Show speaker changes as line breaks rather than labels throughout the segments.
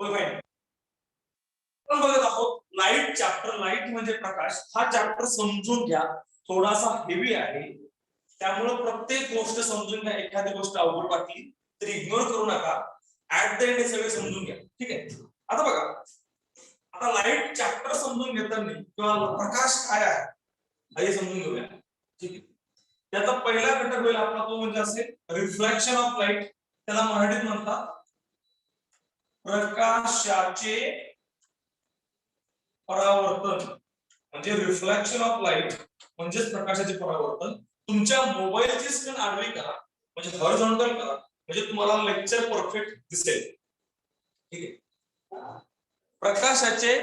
Fine. आपण बघत आहोत लाईट चॅप्टर. लाईट म्हणजे प्रकाश. हा चॅप्टर समजून घ्या, थोडासा हेवी आहे, त्यामुळे प्रत्येक गोष्ट समजून घ्या. एखादी गोष्ट अवघड वाटली तरी इग्नोर करू नका, ऍट द एंड हे सगळे समजून घ्या. ठीक आहे. आता बघा, आता लाईट चॅप्टर समजून घेताना किंवा प्रकाश काय आहे हे समजून घेऊया. ठीक आहे. त्याचा पहिला घटक होईल आपला तो म्हणजे असेल रिफ्लेक्शन ऑफ लाईट. त्याला मराठीत म्हणतात प्रकाशाचे परावर्तन, म्हणजे रिफ्लेक्शन ऑफ लाईट म्हणजे प्रकाशाचे परावर्तन. तुमच्या मोबाईलची स्क्रीन आडवी करा, म्हणजे हॉरिझॉन्टल करा, म्हणजे तुम्हाला लेक्चर परफेक्ट दिसेल. ठीक आहे. प्रकाशाचे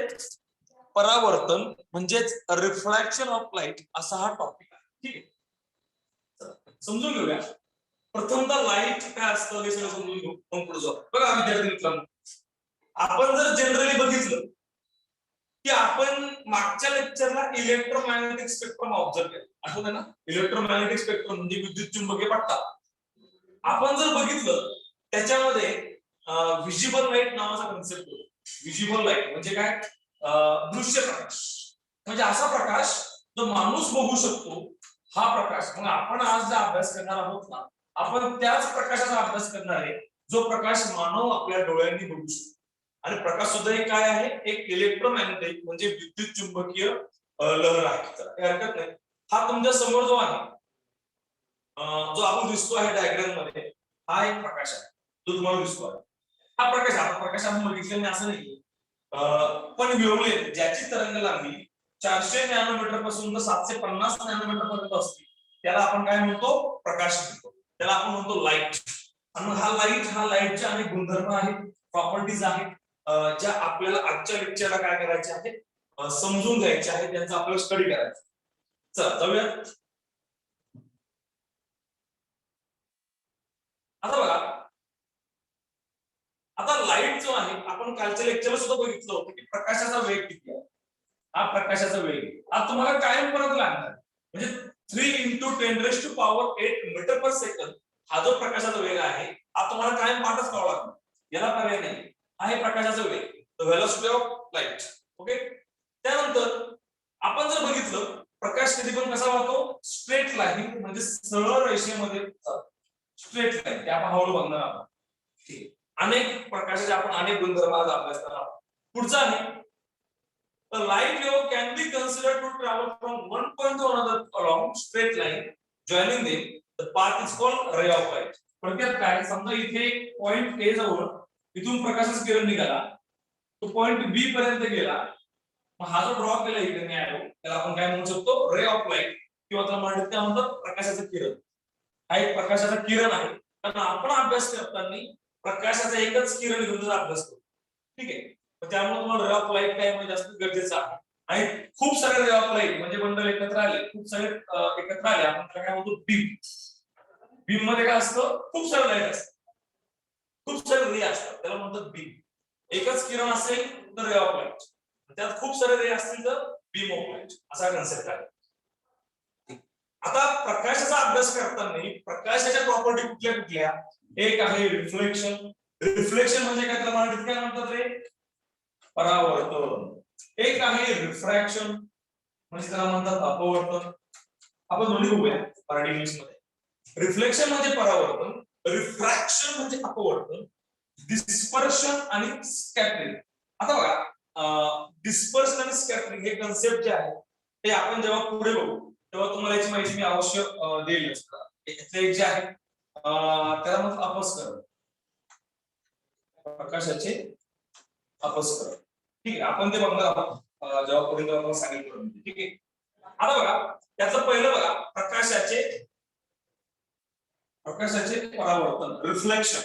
परावर्तन म्हणजेच रिफ्लेक्शन ऑफ लाईट असा हा टॉपिक आहे. ठीक आहे. समजून घेऊया. प्रथमतः लाईट काय असतं हे सगळं समजून घेऊ, मग पुढे जाऊ. बघा विद्यार्थी मित्रांनो, आपण जर जनरली बघितलं की आपण मागच्या लेक्चरला इलेक्ट्रोमॅग्नेटिक स्पेक्ट्रम ऑब्झर्व केला, आठवतं ना? इलेक्ट्रोमॅग्नेटिक स्पेक्ट्रम म्हणजे विद्युत चुंबकीय पट्टा. आपण जर बघितलं त्याच्यामध्ये व्हिजिबल लाईट नावाचा कन्सेप्ट होतो. व्हिजिबल लाईट म्हणजे काय? दृश्य प्रकाश, म्हणजे असा प्रकाश जो माणूस बघू शकतो हा प्रकाश. मग आपण आज जो अभ्यास करणार आहोत ना, आपण त्याच प्रकाशाचा अभ्यास करणार आहे जो प्रकाश मानव आपल्या डोळ्यांनी बघू शकतो. आणि प्रकाश सुद्धा एक काय आहे? एक इलेक्ट्रोमॅग्नेटिक म्हणजे विद्युत चुंबकीय लहर आहे. काही हरकत नाही. हा तुमच्या समोर जो आहे, जो आपण दिसतो आहे डायग्राम मध्ये, हा एक प्रकाश आहे जो तुम्हाला दिसतो आहे. हा प्रकाश, हा प्रकाश आपण बघितलेला नाही असं नाही, पण वेव्हलेंथ ज्याची तरंग लांबी 400 नॅनोमीटर पासून तर 750 नॅनोमीटर पर्यंत असते त्याला आपण काय म्हणतो? प्रकाश म्हणतो. त्याला आपण म्हणतो लाईट. आणि हा लाईटचे अनेक गुणधर्म आहेत, प्रॉपर्टीज आहेत, ज्या आपल्याला आजच्या लेक्चरला काय करायचे आहे, समजून घ्यायचे आहे, त्यांचा आपल्याला स्टडी करायचा. चला जाऊया. आता बघा, आता लाईट जो आहे, आपण कालच्या लेक्चरला सुद्धा बघितलं होतं की प्रकाशाचा वेग किती आहे. हा प्रकाशाचा वेग आज तुम्हाला कायम परत लागणार, म्हणजे 3 × 10⁸ मीटर पर सेकंद हा जो प्रकाशाचा वेग आहे हा तुम्हाला कायम पाठच करावा लागणार, याला पर्याय नाही. आहे प्रकाशाचा वेग, the velocity of light. Okay. त्यानंतर आपण जर बघितलं प्रकाश कधी पण कसा वाहतो? स्ट्रेट लाईन, म्हणजे सरळ रेषेमध्ये स्ट्रेट लाईन. त्या आपण हळूहळू बघणार आहोत. ठीक. अनेक प्रकाशाचे आपण अनेक गुणधर्म आज अभ्यास करणार आहोत. पुढचा आहे a light wave can be considered to travel from one point to another along straight line. Joining them, the path is called ray of light. थोडक्यात काय, समजा इथे पॉइंट ए जवळ इथून प्रकाशाचा किरण निघाला, तो पॉइंट बी पर्यंत गेला, मग हा जो ड्रॉ केला इथे मी ॲरो, त्याला आपण काय म्हणू शकतो? रे ऑफ लाईट, किंवा त्याला म्हणतात काय म्हणतात? प्रकाशाचं किरण. हा एक प्रकाशाचा किरण आहे. कारण आपण अभ्यास करताना प्रकाशाचा एकच किरण घेऊन अभ्यास करतो. ठीक आहे. त्यामुळे तुम्हाला रे ऑफ लाईट काय म्हणजे जास्त गरजेचं आहे. आणि खूप सारे रे ऑफ लाईट म्हणजे बंडल एकत्र आले, खूप सारे एकत्र आले, आपण त्याला काय म्हणतो? बीम. बीम मध्ये काय असतं? खूप सारे लाईट असतात, खूप सारे रे असतात, त्याला म्हणतात बीम. एकच किरण असेल तर रे ऑफ लाईट, त्यात खूप सारे रे असतील तर बीम ऑफ लाईट, असा कन्सेप्ट आहे. आता प्रकाशाचा अभ्यास करताना प्रकाशाच्या प्रॉपर्टी कुठल्या कुठल्या? एक आहे रिफ्लेक्शन. रिफ्लेक्शन म्हणजे काय? त्याला मराठीत काय म्हणतात रे? परावर्तन. एक आहे रिफ्रॅक्शन, म्हणजे त्याला म्हणतात अपवर्तन. आपण दोन्ही बघूया मराठी इंग्लिश मध्ये. रिफ्लेक्शन म्हणजे परावर्तन, रिफ्रॅक्शन म्हणजे अपवर्तन, डिस्पर्शन आणि स्कॅटरिंग. आता बघा, डिस्पर्शन आणि स्कॅटरिंग हे कन्सेप्ट जे आहे ते आपण जेव्हा पुढे बघू तेव्हा तुम्हाला याची माहिती मी अवश्य देईल. एक जे आहे त्याला म्हणतात अपस्करण, प्रकाशाचे अपस्करण. ठीक आहे, आपण ते बघणार आहोत जेव्हा पुढे आपण सांगितलं. ठीक आहे. आता बघा, त्याचं पहिलं बघा, प्रकाशाचे परावर्तन, रिफ्लेक्शन.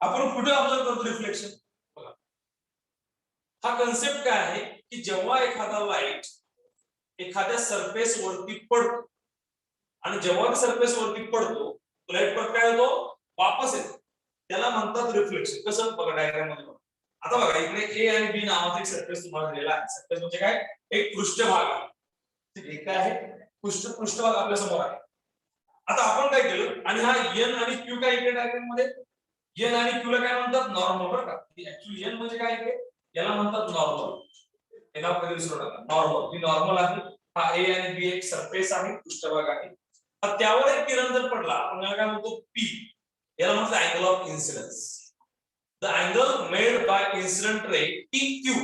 आपण कुठे ऑब्झर्व करतो रिफ्लेक्शन? बघा, हा कन्सेप्ट काय आहे की जेव्हा एखादा लाईट एखाद्या सरफेस वरती पडतो आणि जेव्हा सरफेस वरती पडतो तो लाईट परत काय होतो? वापस येतो, त्याला म्हणतात रिफ्लेक्शन. कसं? बघा डायग्राम मध्ये बघा. आता बघा, इकडे ए आणि बी नावाचा एक सरफेस तुम्हाला दिलेला आहे. सरफेस म्हणजे काय? एक पृष्ठभाग आहे. ठीक आहे, काय आहे? पृष्ठभाग आपल्या समोर आहे. आता आपण काय केलं, आणि हा एन आणि क्यू काय इकडे डायग्राम मध्ये? एन आणि क्यू ला काय म्हणतात नॉर्मल बरं का. ऍक्च्युअली एन म्हणजे काय आहे याला म्हणतात नॉर्मल. हे नाव कधी विसरू नका. नॉर्मल ही नॉर्मल आहे. हा ए आणि बी एक सरफेस आहे पृष्ठभाग आहे. त्यावर एक किरण जर पडला आपण याला काय म्हणतो पी. याला म्हणतात angle of incidence. The angle made by incident ray T Q.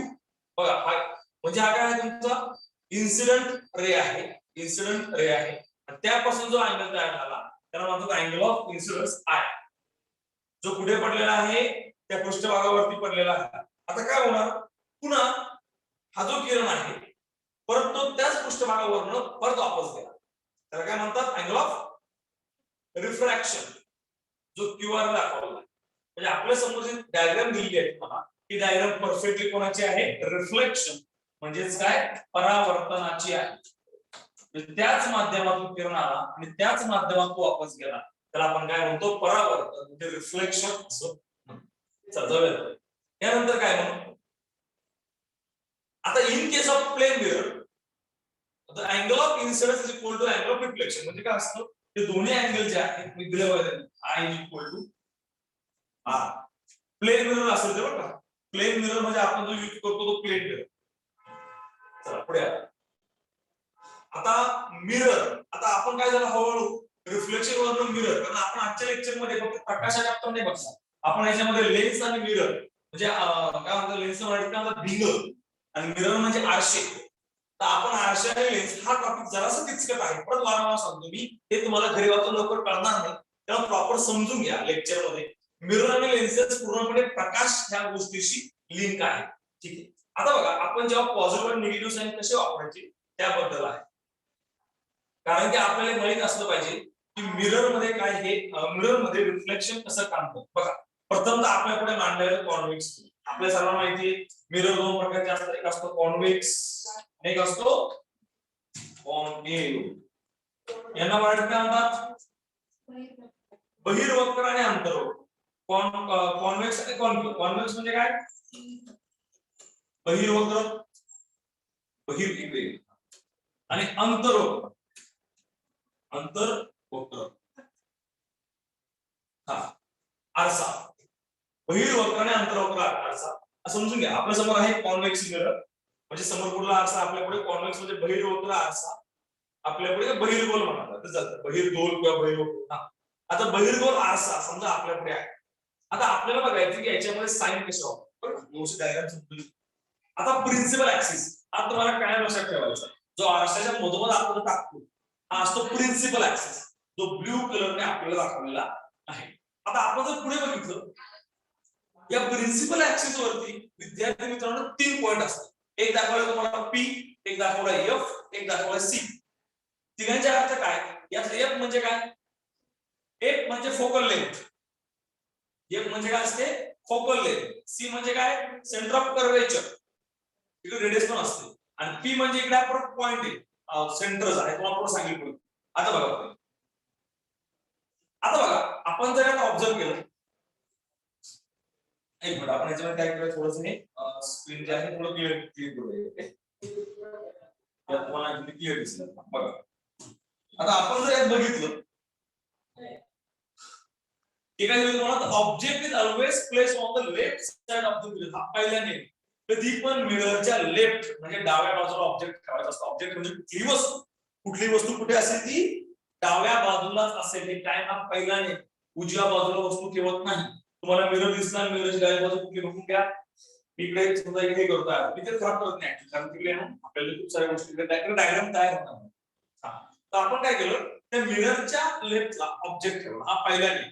बघा हा म्हणजे हा काय आहे तुमचा इन्सिडेंट रे आहे. इन्सिडेंट रे आहे आणि त्यापासून जो अँगल तयार झाला त्याला म्हणतात अँगल ऑफ इन्सिडन्स आय. जो पुढे पडलेला आहे त्या पृष्ठभागावरती पडलेला आहे. आता काय होणार पुन्हा हा जो किरण आहे परत तो त्याच पृष्ठभागावरून परत वापस गेला त्याला काय म्हणतात अँगल ऑफ रिफ्रॅक्शन. जो क्यूआर दाखवला म्हणजे आपल्या समोर जी डायग्राम दिलेली आहे तुम्हाला ही डायग्राम परफेक्टली कोणाची आहे रिफ्लेक्शन म्हणजेच काय परावर्तनाची आहे. त्याच माध्यमातून किरण आला आणि त्याच माध्यमातून वापस गेला त्याला आपण काय म्हणतो परावर्तन म्हणजे रिफ्लेक्शन असं म्हणतो. यानंतर काय म्हणू आता in case of plane mirror the angle of incidence is equal to angle of reflection. म्हणजे काय असतं ते दोन्ही अँगल जे आहेत मी दिले होते I is equal to R. Plane mirror असेल ते बघा प्लेन मिरर म्हणजे आपण जो यूज करतो तो प्लेन मिरर. चला पुढे आता मिरर. आता आपण काय झालं हळूहळू रिफ्लेक्शन वरून मिरर कारण आपण आजच्या लेक्चर मध्ये फक्त प्रकाशाच्या बाबतीत नाही बघणार. आपण याच्यामध्ये लेन्स आणि मिरर म्हणजे काय म्हणतात लेन्स म्हणतात भिंग आणि मिरर म्हणजे आरशे. तर आपण आरशे आणि लेन्स हा टॉपिक जरासा किचकट आहे परत वारंवार सांगतो मी हे तुम्हाला घरी वाचून लवकर कळणार नाही तेव्हा प्रॉपर समजून घ्या लेक्चर मध्ये. मिरर आणि लेन्सेस पूर्णपणे प्रकाश ह्या गोष्टीशी लिंक आहे. ठीक आहे. आता बघा आपण जेव्हा पॉझिटिव्ह आणि निगेटिव्ह साइन कसे वापरायचे त्याबद्दल आहे. कारण की आपल्याला माहित असलं पाहिजे की मिरर मध्ये काय हे मिरर मध्ये रिफ्लेक्शन कसं काम करतं. बघा प्रथमतः आपल्याकडे मांडलेलं कॉन्व्हेक्स. आपल्या सर्वांना माहिती आहे मिरर दोन प्रकारचे असतात. एक असतो कॉन्व्हेक्स एक असतो कॉन्केव्ह. यांना मराठीत काय म्हणतात बहिर्वक्र आणि अंतर्वक्र. कॉन्व्हेक्स आणि कॉन्केव्ह. कॉन्व्हेक्स म्हणजे काय बहिर्वक्र बहिर्वक्र आणि अंतर्वक्र अंतर्वक्र. हा आरसा बहिर्वक्र आणि अंतर्वक्र आरसा समजून घ्या. आपल्या समोर आहे कॉन्व्हेक्स मिरर म्हणजे समोर कुठला आरसा आपल्याकडे कॉन्व्हेक्स म्हणजे बहिर्वक्र आरसा आपल्याकडे बहिर्गोल म्हणतात चालतं बहिर्गोल किंवा बहिर्वक्र. आता बहिर्गोल आरसा समजा आपल्याकडे आहे. आता आपल्याला बघायचं की याच्यामध्ये साइन कसे वापरतात डायग्राम समजून. आता प्रिन्सिपल ऍक्सिस आता तुम्हाला काय लक्षात ठेवायचा जो आरशाच्या मधोमध आपण टाकतो हा असतो प्रिन्सिपल ऍक्सिस जो ब्ल्यू कलरने आपल्याला दाखवलेला आहे. आता आपण जर पुढे बघितलं या प्रिन्सिपल ऍक्सिस वरती विद्यार्थी मित्रांनो 3 पॉइंट असतात. एक दाखवला तुम्हाला पी एक दाखवला एफ एक दाखवला सी. तिघांचे अर्थ काय यात एफ म्हणजे काय एफ म्हणजे फोकल लेंथ. एफ म्हणजे काय असते फोकल लेंथ. सी म्हणजे काय सेंटर ऑफ कर्वेचर इकडे रेडियस पण असते आणि पी म्हणजे इकडे आपण पॉइंट आहे सेंटरच आहे तुम्हाला पुढे सांगितलं. आता बघा आपण जर आता ऑब्झर्व केलं एक मिनिट आपण याच्यामध्ये काय करायचं थोडंसं हे स्क्रीन जे आहे थोडं क्लिअर करूया तुम्हाला क्लिअर दिसेल. बघा आता आपण जर यात बघितलं ठीक आहे तुम्हाला object is always place on the left side of the mirror. हा पहिला नियम. कधी पण मिररच्या लेफ्ट म्हणजे डाव्या बाजूला ऑब्जेक्ट ठेवायचा असतो. ऑब्जेक्ट म्हणजे कुठली वस्तू कुठे असेल ती डाव्या बाजूलाच असेल. हे काय हा पहिला नियम. उजव्या बाजूला वस्तू ठेवत नाही. तुम्हाला मिरर दिसणार मिररची डाव्या बाजू कुठली बघून घ्या. इकडे समजा इकडे करतोय तिथे खराब करत नाही कारण तिकडे आपल्याला खूप साऱ्या गोष्टी डायग्राम तयार होणार. तर आपण काय केलं त्या मिररच्या लेफ्टला ऑब्जेक्ट ठेवला. हा पहिला नियम.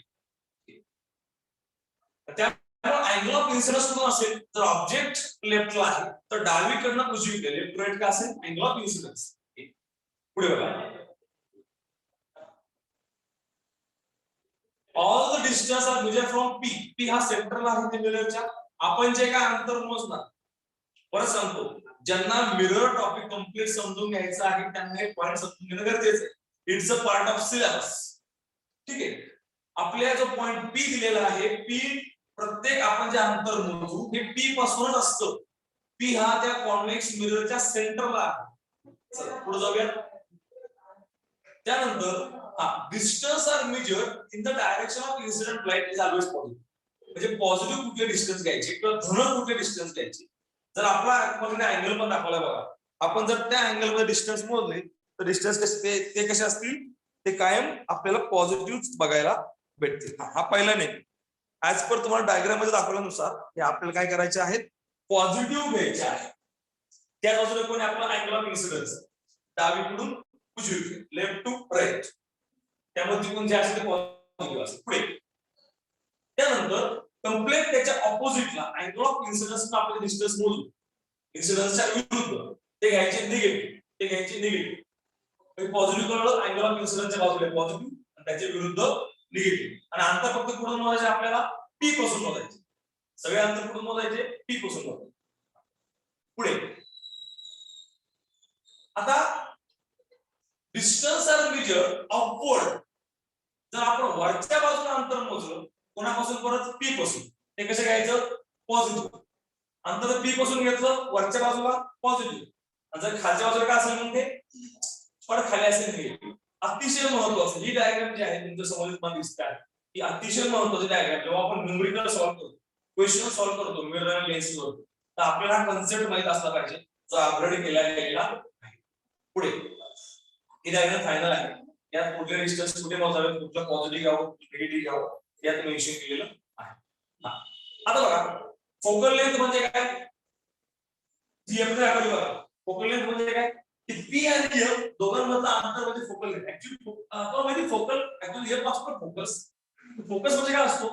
अँगल ऑफ इन्सिडन्स कुठून असेल जर ऑब्जेक्ट लेफ्टला आहे तर डावीकडनं उजवीकडे लेफ्ट राईट का असेल अँगल ऑफ इन्सिडन्स. पुढे बघा all the distance are measure from P. P हा सेंटरला आहे मिररच्या. आपण जे काय अंतर मोजणार परत सांगतो ज्यांना मिरर टॉपिक कम्प्लीट समजून घ्यायचं आहे त्यांना हे पॉइंट समजून घेणं गरजेचं आहे. It's a part of syllabus. ठीक आहे. आपल्या जो पॉइंट पी दिलेला आहे पी प्रत्येक आपण जे अंतर मोजू हे पी पासूनच असतं. पी हा त्या कॉन्व्हेक्स मिररच्या सेंटरला आहे. चला पुढे जाऊया. त्यानंतर distance are measured in the direction of incident light is always positive. म्हणजे पॉझिटिव्ह कुठले डिस्टन्स घ्यायचे किंवा धन कुठले डिस्टन्स घ्यायचे. जर आपला अँगल पण दाखवला बघा, आपण जर त्या अँगल मध्ये डिस्टन्स मोजले तर डिस्टन्स कसे ते कसे असतील, ते कायम आपल्याला पॉझिटिव्ह बघायला भेटतील. हा पहिला नाही, ऍज पर तुम्हाला डायग्राम मध्ये दाखवल्यानुसार हे आपल्याला काय करायचे आहेत, पॉझिटिव्ह घ्यायचे आहे. त्या बाजूला कोणी आपला अँगल ऑफ इन्सिडन्स डावीकडून उजवीकडे, लेफ्ट टू राईट, त्यामध्ये कोण जे असेल ते पॉझिटिव्ह असेल. पुढे त्यानंतर कंप्लीट त्याच्या ऑपोजिटला अँगल ऑफ इन्सिडन्स आपल्याला डिस्टन्स मोजू, इन्सिडन्सच्या विरुद्ध ते घ्यायचे निगेटिव्ह, ते घ्यायचे निगेटिव्ह. पॉझिटिव्ह कळलं, अँगल ऑफ इन्सिडन्सच्या बाजूला पॉझिटिव्ह आणि त्याच्या विरुद्ध निगेटिव्ह. आणि अंतर फक्त कुठून मोजायचे आपल्याला, पी पासून मोजायचे. सगळे अंतर कुठून मोजायचे, पी पासून मोजायचे. पुढे आता डिस्टन्स आर मेजर्ड अपवर्ड. जर आपण वरच्या बाजूला अंतर मोजलं कोणापासून, परत पी पासून, ते कसं घ्यायचं, पॉझिटिव्ह. अंतर पी पासून घेतलं वरच्या बाजूला पॉझिटिव्ह, आणि जर खालच्या बाजूला काय असेल म्हणजे परत खाली असेल निगेटिव्ह. अतिशय महत्वाचं ही डायग्राम जी आहे तुमच्या समोर तुम्हाला दिसत आहे, ही अतिशय महत्वाची डायग्राम. जेव्हा आपण न्यूमेरिकल सॉल्व्ह करतो, क्वेश्चन सॉल्व्ह करतो मिरर आणि लेन्सवर, तर आपल्याला कन्सेप्ट माहित असला पाहिजे जो अपग्रेड केला गेलेला आहे. पुढे ही डायग्राम फायनल आहे. यात कुठले डिस्टन्स कुठे मोजावे, कुठलं पॉझिटिव्ह घ्यावं निगेटिव्ह घ्यावं यात मेन्शन केलेलं आहे. आता बघा फोकल लेंथ म्हणजे काय, जी एफ दाखवली बघा. फोकल लेंथ म्हणजे काय, की पी आणि एफ दोघांमधलं अंतर म्हणजे फोकल लेंथ. ऍक्च्युअली आपल्याला माहिती फोकल ऍक्च्युअली एफ असतो फोकस. फोकस म्हणजे काय असतो,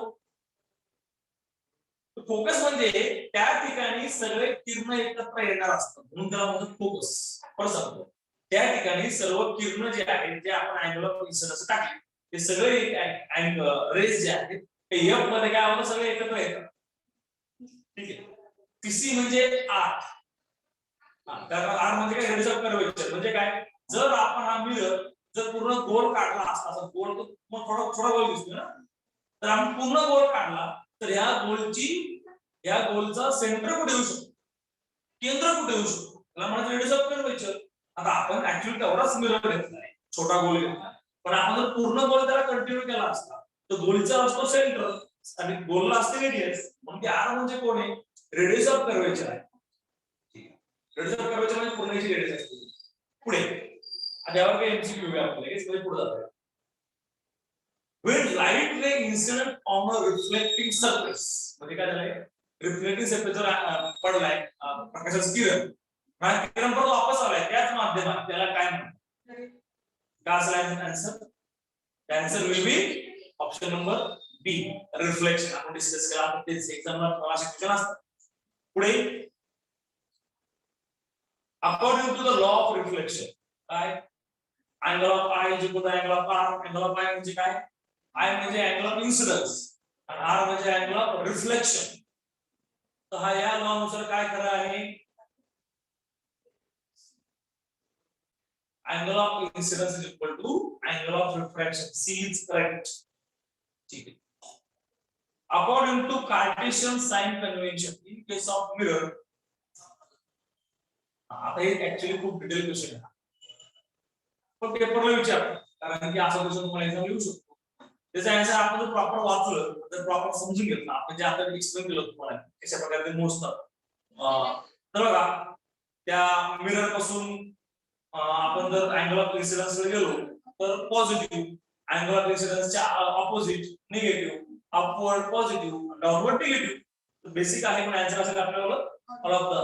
फोकस म्हणजे त्या ठिकाणी सगळे किरण एकत्र येणार असतात, म्हणून त्याला म्हणतात फोकस. परत सांगतो, त्या ठिकाणी सर्व किरण जे आहेत जे आपण अँगल ऑफ इन्सिडन्स टाकले ते सगळे रेज जे आहेत ते एफ मध्ये काय होतं, सगळे एकत्र येतात. ठीक आहे. पीसी म्हणजे आर, कारण आर म्हणजे काय, रेडियस ऑफ कर्वेचर. म्हणजे काय, जर आपण हा मिरर जर पूर्ण गोल काढला असता, गोल मग थोडा थोडा गोल दिसतो ना, तर आपण पूर्ण गोल काढला तर या गोलचा सेंटर कुठे येऊ शकतो, केंद्र कुठे येऊ शकतो, त्याला म्हणतात रेडियस ऑफ कर्वेचर. आता आपण ऍक्च्युअली तेवढाच मिरर घेतलाय, छोटा गोल घेतलाय, पण आपण जर पूर्ण गोल त्याला कंटिन्यू केला असता तर गोलचा असतो सेंटर आणि गोलला असते रेडियस. म्हणून आर म्हणजे कोण आहे, रेडियस ऑफ कर्वेचर आहे. रेडियस ऑफ कर्वेचर म्हणजे पूर्णची रेडियस असते. पुढे आता यावर काही एमसीक्यू आहे आपल्याला, हेच पुढे जातोय. When light ray incident on a reflecting surface, म्हणजे काय झालंय, रिफ्लेक्टिंग सरफेसवर पडलाय प्रकाशाचं किरण, हा किरण परत वापस आलाय त्याच माध्यमात, त्याला काय म्हणतात, काय असेल answer, answer will be option number B, reflection. आपण डिस्कस केला, आपण तेच एक्झामला असे क्वेश्चन असतात. पुढे according to the law of reflection, काय angle of I is equal to angle of R. Angle of I म्हणजे काय, आय म्हणजे अँगल ऑफ इन्सिडन्स आणि आर म्हणजे अँगल ऑफ रिफ्लेक्शन. तर हा या लॉ नुसार काय खरं आहे, angle of incidence is equal to angle of refraction. C is correct. ठीक आहे. According to Cartesian sign convention in case of mirror, आता हे ऍक्च्युअली खूप डिटेल क्वेश्चन आहे, पण पेपरला विचारतात कारण की असा क्वेश्चन तुम्हाला एक्झाम येऊ शकतो. त्याचा आन्सर आपण जर प्रॉपर वाचलं तर प्रॉपर समजून घेतलं, आपण जे आता एक्सप्लेन केलं तुम्हाला कशा प्रकारे ते मोजतात. तर बघा त्या मिरर पासून आपण जर अँगल ऑफ इन्सिडन्स कडे गेलो तर पॉझिटिव्ह, अँगल ऑफ इन्सिडन्सच्या opposite negative, upward positive, downward negative. Basic आहे, पण आन्सर असेल आपल्याला ऑल ऑफ द.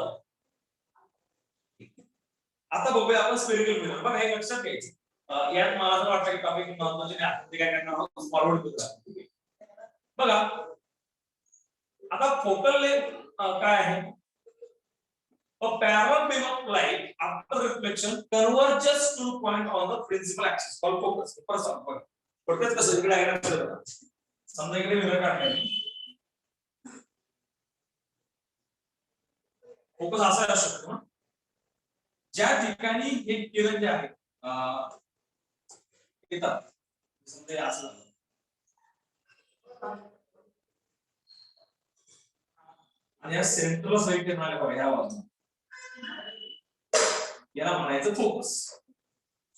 आता बघूया आपण स्फेरिकल मिरर. बघा हे लक्षात घ्यायचं, यात मला असं वाटतं की टॉपिक महत्त्वाचे नाही, आपण ते काय करणार आहोत फॉरवर्ड करूया. बघा आता फोकल लेंथ काय आहे, a parallel beam of light after reflection converges to point on the principal axis called focus. Focus कसं इकडे डायग्राम बघा, समजा इकडे मिरर काढलाय, फोकस असा असू शकतो ना, ज्या ठिकाणी हे किरण जे आहे येतात, समजा असं आणि या सेंट्रल साइडने म्हणाले बघा या बाजूला, याला म्हणायचं फोकस.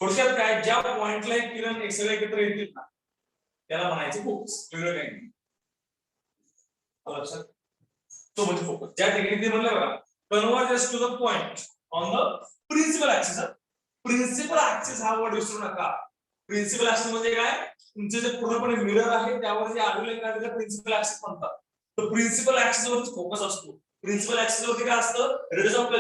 थोडक्यात काय, ज्या पॉइंटला एक किरण सगळे एकत्र येतील ना त्याला म्हणायचं फोकस, वेगळं काही नाही. लक्षात तो म्हणजे फोकस. ज्या ठिकाणी ते म्हणलं बघा converges to the point on the principal axis. Principal axis हा वर्ड विसरू नका. प्रिन्सिपल ऍक्सिस म्हणजे काय? तुमचे जे पूर्णपणे मिरर आहे त्यावर जे आलेले काय त्याला प्रिन्सिपल ऍक्सिस म्हणतात. तर प्रिन्सिपल ऍक्सिस वरच फोकस असतो. प्रिन्सिपल ऍक्सिस वरती काय असतं? रेडियस ऑफ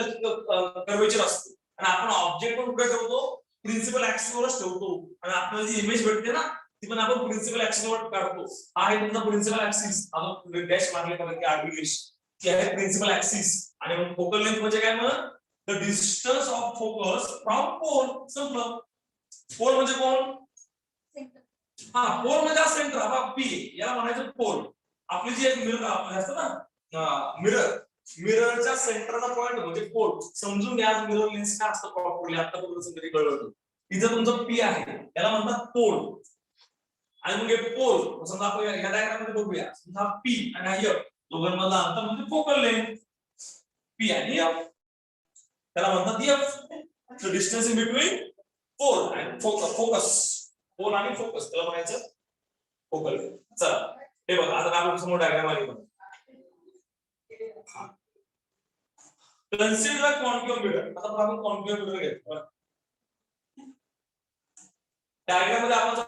कर्वेचर असतो. आणि आपण ऑब्जेक्ट पण कुठे ठेवतो? प्रिन्सिपल ऍक्सिस वरच ठेवतो. आणि आपल्याला जी इमेज भेटते ना ती पण आपण प्रिन्सिपल ऍक्सिस वर काढतो. हा आहे तुमचा प्रिन्सिपल ऍक्सिस. आपण डॅश मारले पाहिजे आडवी रेष ती आहे प्रिन्सिपल ऍक्सिस. आणि फोकल लेंथ म्हणजे काय? मग the distance of focus from pole. संपलं. पोल म्हणजे कोण? हा पोल म्हणजे सेंटर. हा पी याला म्हणायचं पोल. आपली जी एक मिरर असतं ना मिरर मिररच्या सेंटरचा पॉइंट म्हणजे पोल. समजून घ्या मिरर लेन्स काय असतं प्रॉपरली आतापर्यंत तरी कळलं. इथं तुमचं पी आहे याला म्हणतात पोल. आणि मग हे पोल समजा आपण या डायग्राम मध्ये बघूया. समजा पी आणि हा एफ दोघांमधला अंतर म्हणजे फोकल लेंथ. पी आणि एफ त्याला म्हणतात F. The distance in between pole आणि फोकस. पोल आणि फोकस त्याला म्हणायचं फोकल लेंथ. चला हे बघा आता आपण समोर डायग्राम आली बघा. Consider concave mirror. आता आपण कॉन्केव्ह मिरर घेतो. डायग्राम मध्ये आपण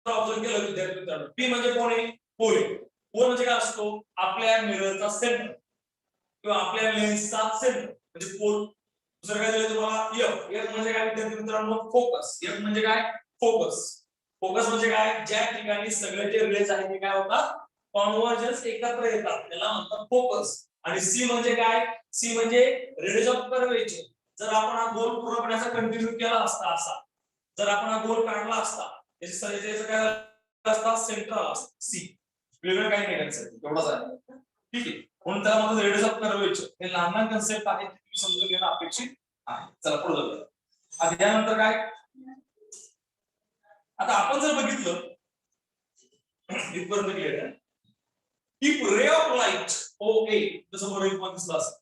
ऑब्झर्व केलं विद्यार्थी मित्रांनो पी म्हणजे कोण आहे? पोल आहे. पोल म्हणजे काय असतो? आपल्या मिररचा सेंटर किंवा आपल्या लेन्सचा सेंटर म्हणजे पोल. दुसरं काय दिलं तुम्हाला? एफ. एफ म्हणजे काय विद्यार्थी मित्रांनो? फोकस. एफ म्हणजे काय? फोकस. फोकस म्हणजे काय? ज्या ठिकाणी सगळे जे रेज आहेत ते काय होतात? कॉन्व्हर्जन्स एकत्र येतात त्याला म्हणतात फोकस. आणि सी म्हणजे काय? सी म्हणजे रेडियस ऑफ कर्वेचर. जर आपण हा गोल पूर्णपणे असा कंटिन्यू केला असता असा जर आपण हा गोल काढला असता त्याचे काय असता? सेंट्रल असतं सी. वेगळं काही नाही करायचं एवढंच आहे. ठीक आहे. म्हणून त्याला म्हणतात रेडियस ऑफ कर्वेचर. हे लहान लहान कन्सेप्ट आहेत तुम्ही समजून घेणं अपेक्षित आहे. चला पुढे जाऊया. आता त्यानंतर काय? आता आपण जर बघितलं इथपर्यंत क्लिअर आहे. If ray of light OA जसं वर एक दिसलं असं